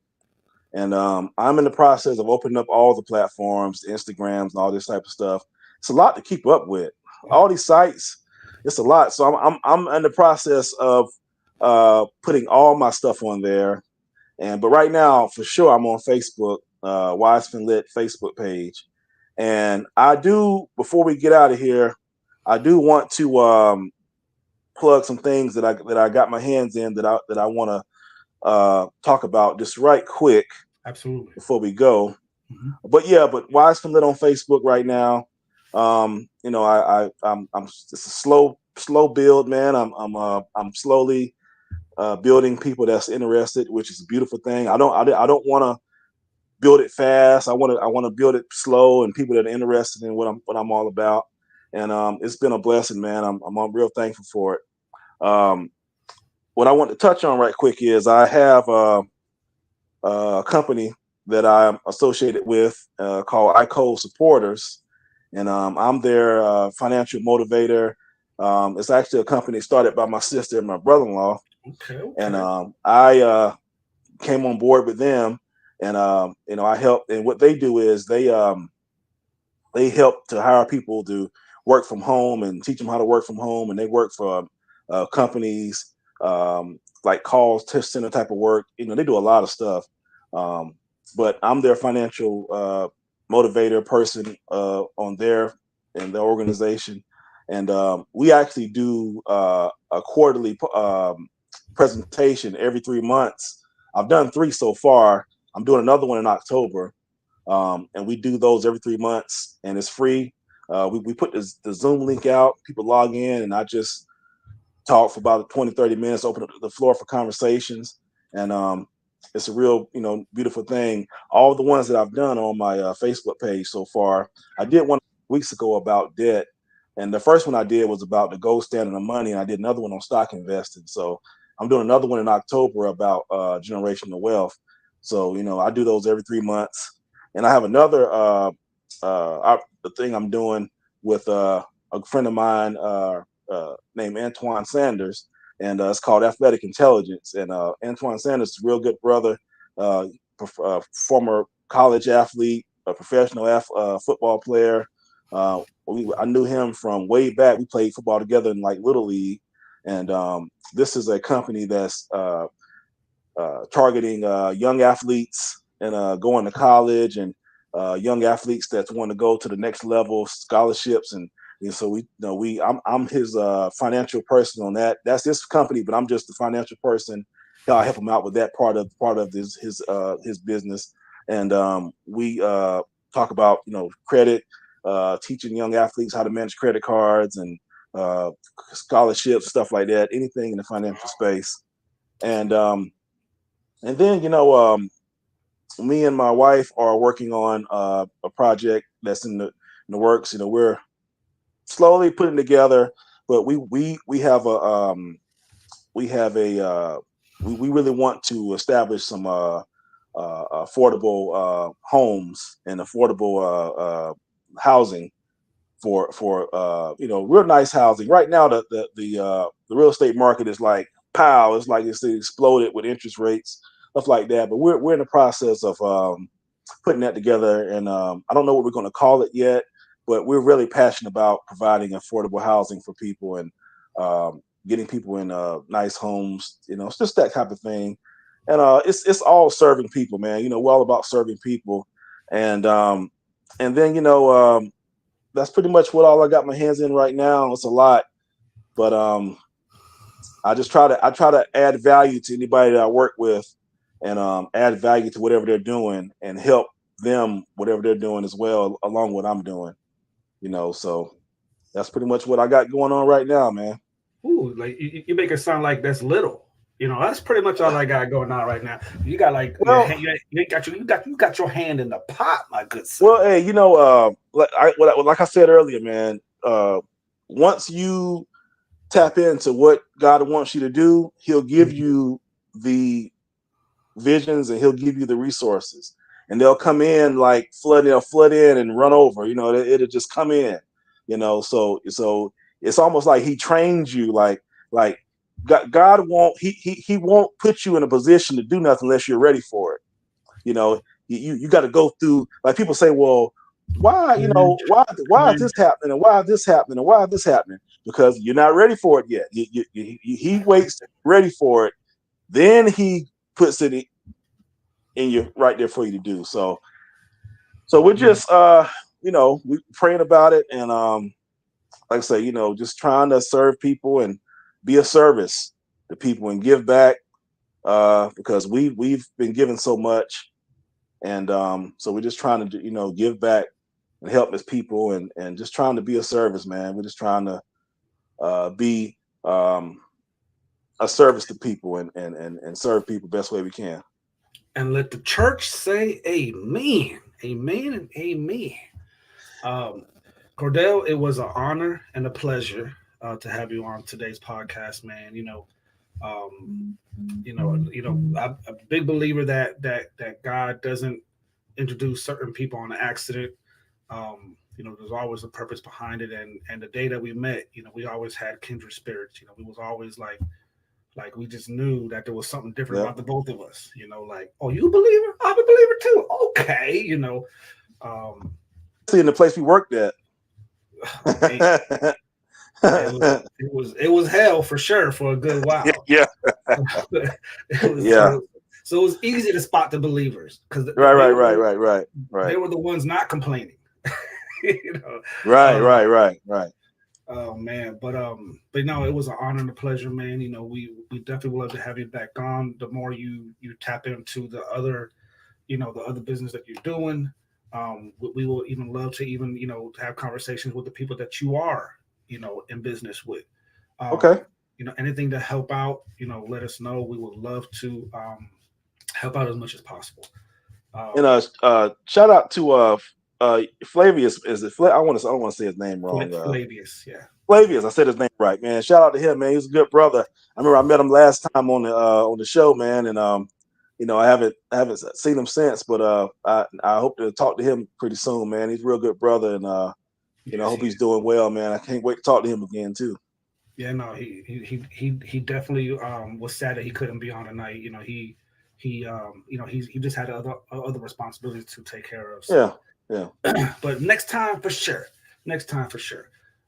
And I'm in the process of opening up all the platforms, the Instagrams, and all this type of stuff. It's a lot to keep up with. All Wow, these sites, it's a lot. So I'm in the process of putting all my stuff on there. But right now, for sure, I'm on Facebook, Widespin Lit Facebook page. And I do, before we get out of here, I do want to plug some things that I got my hands in that I want to talk about just right quick absolutely. before we go. Hmm. But Wise from Lit on Facebook right now. I'm it's a slow build, man. I'm slowly building people that's interested, which is a beautiful thing. I don't want to build it fast. I want to build it slow and people that are interested in what I'm all about. And it's been a blessing, man. I'm real thankful for it. What I want to touch on right quick is I have a company that I'm associated with called iCode Supporters, and I'm their financial motivator. It's actually a company started by my sister and my brother-in-law, Okay, and okay. I came on board with them, and I help. And what they do is they help to hire people to work from home and teach them how to work from home, and they work for companies like calls, test center type of work. They do a lot of stuff. Um, but I'm their financial motivator person on their in the organization, and we actually do a quarterly presentation every 3 months. I've done three so far. I'm doing another one in October, and we do those every 3 months, and it's free. We put the Zoom link out. People log in, and I just talk for about 20, 30 minutes, open up the floor for conversations. And it's a real, beautiful thing. All the ones that I've done on my Facebook page so far, I did one weeks ago about debt. And the first one I did was about the gold standard of money. And I did another one on stock investing. So I'm doing another one in October about generational wealth. So, I do those every 3 months. And I have another the thing I'm doing with a friend of mine, named Antoine Sanders, and it's called Athletic Intelligence. And Antoine Sanders is a real good brother, uh, former college athlete, a professional football player. I knew him from way back. We played football together in like Little League, and this is a company that's targeting young athletes and going to college, and young athletes that want to go to the next level, scholarships, and so I'm his financial person on that. That's his company, but I'm just the financial person. I help him out with that part of his business, and we talk about credit, teaching young athletes how to manage credit cards and uh, scholarships, stuff like that. Anything in the financial space, and then me and my wife are working on a project that's in the works. We're slowly putting together, but we have we really want to establish some affordable homes and affordable housing for real nice housing. Right now, the real estate market is like pow. It's like it's exploded with interest rates, stuff like that. But we're in the process of putting that together. And I don't know what we're going to call it yet, but we're really passionate about providing affordable housing for people and getting people in nice homes. It's just that type of thing. And it's all serving people, man. We're all about serving people. And then that's pretty much what all I got my hands in right now. It's a lot, but I try to add value to anybody that I work with, and add value to whatever they're doing, and help them whatever they're doing as well, along with what I'm doing. So that's pretty much what I got going on right now, man. Ooh, like you make it sound like that's little. That's pretty much all I got going on right now. You got like your Well, hand, you got your hand in the pot, my good son. well, hey, like I said earlier, man. Once you tap into what God wants you to do, He'll give you the visions, and He'll give you the resources, and they'll come in like flood. They'll flood in and run over. It'll just come in. So it's almost like He trains you. Like God won't. He won't put you in a position to do nothing unless you're ready for it. You got to go through. Like people say, well, why is this happening, and why is this happening, and why is this happening? Because you're not ready for it yet. He waits ready for it, then He puts it in you right there for you to do. So we're just we praying about it, and like I say, just trying to serve people and be a service to people and give back, because we've been given so much, and so we're just trying to give back and help as people, and just trying to be a service, man. We're just trying to be a service to people, and serve people best way we can. And let the church say amen. Amen and amen. Cordell, it was an honor and a pleasure to have you on today's podcast, man. Um, I'm a big believer that God doesn't introduce certain people on accident. There's always a purpose behind it, and the day that we met, we always had kindred spirits. We was always like we just knew that there was something different about the both of us. Like, oh, you a believer? I'm a believer too. Okay, See, in the place we worked at. it was hell for sure for a good while. Yeah. It was, Yeah. So it was easy to spot the believers because Right. They were the ones not complaining. Right. Oh man, but no, it was an honor and a pleasure, man. We definitely would love to have you back on. The more you tap into the other, the other business that you're doing, we will even love to even have conversations with the people that you are in business with. Okay. Anything to help out, let us know. We would love to help out as much as possible. And shout out to Flavius. Is it I don't want to say his name wrong. Flavius, yeah. Flavius, I said his name right, man. Shout out to him, man. He's a good brother. I remember I met him last time on the show, man, and I haven't seen him since, but I hope to talk to him pretty soon, man. He's a real good brother, and I hope he's doing well, man. I can't wait to talk to him again too. Yeah, no, he definitely was sad that he couldn't be on tonight. He just had other responsibilities to take care of. So. Yeah. But next time for sure.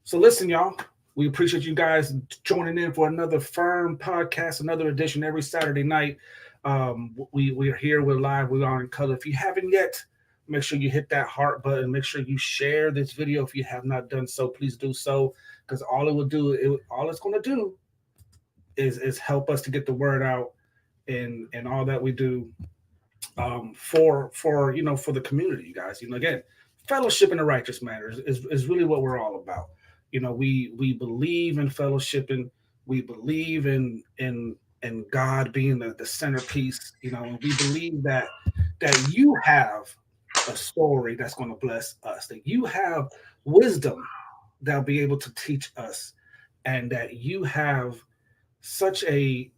So listen, y'all, we appreciate you guys joining in for another F.I.R.M podcast, another edition every Saturday night. We're here, we're live, we are in color. If you haven't yet, make sure you hit that heart button. Make sure you share this video if you have not done so. Please do so, because all it's going to do is help us to get the word out and all that we do for the community, you guys. Again, fellowship in the righteous manner is really what we're all about. We believe in fellowshipping. We believe in God being the centerpiece. And we believe that you have a story that's going to bless us, that you have wisdom that'll be able to teach us, and that you have such a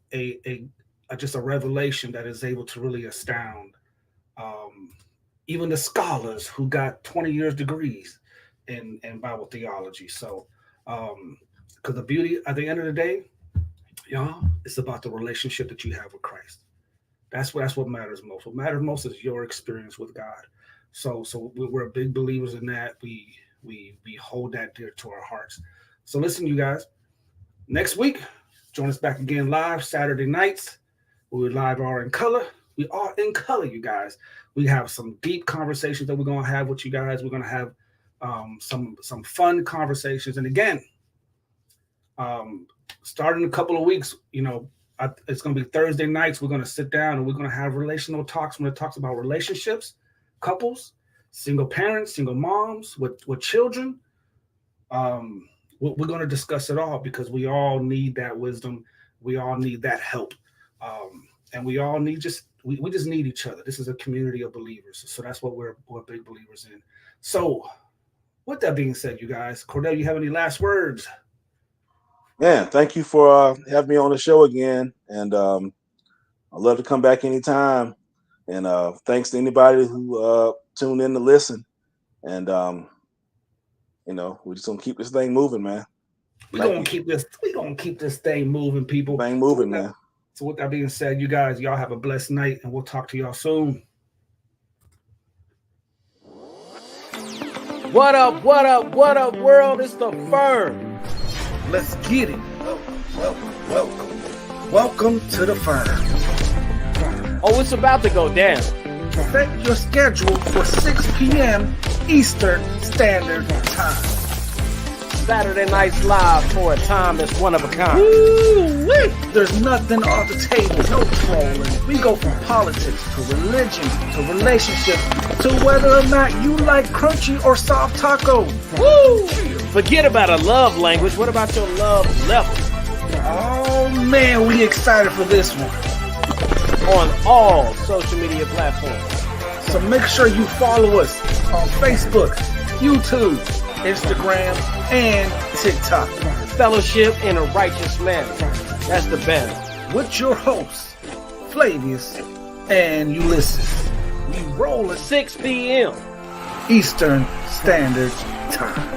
just a revelation that is able to really astound even the scholars who got 20 years degrees in Bible theology. So, because the beauty at the end of the day, y'all, it's about the relationship that you have with Christ. That's what matters most. What matters most is your experience with God. So we're big believers in that. We hold that dear to our hearts. So listen, you guys. Next week, join us back again live Saturday nights. We live are in color. We are in color, you guys. We have some deep conversations that we're gonna have with you guys. We're gonna have some fun conversations. And again, starting in a couple of weeks, it's going to be Thursday nights. We're going to sit down and we're going to have relational talks. When it talks about relationships, couples, single parents, single moms with children. We're going to discuss it all because we all need that wisdom. We all need that help. And we all need we just need each other. This is a community of believers. So that's what we're big believers in. So with that being said, you guys, Cordell, you have any last words? Man, thank you for having me on the show again. And I'd love to come back anytime. And thanks to anybody who tuned in to listen. And, we're just going to keep this thing moving, man. We're going to keep this thing moving, people. Thing moving, man. So with that being said, you guys, y'all have a blessed night, and we'll talk to y'all soon. What up, world? It's the F.I.R.M. Let's get it. Welcome to the F.I.R.M. Oh, it's about to go down. Set your schedule for 6 p.m. Eastern Standard Time. Saturday nights live for a time that's one of a kind. Woo-wee. There's nothing off the table, no trolling. We go from politics to religion to relationships to whether or not you like crunchy or soft tacos. Woo! Forget about a love language. What about your love level? Oh man, we excited for this one. On all social media platforms. So make sure you follow us on Facebook, YouTube, Instagram, and TikTok. Fellowship in a righteous manner. That's the best. With your hosts, Flavius and Ulysses. We roll at 6 p.m. Eastern Standard Time.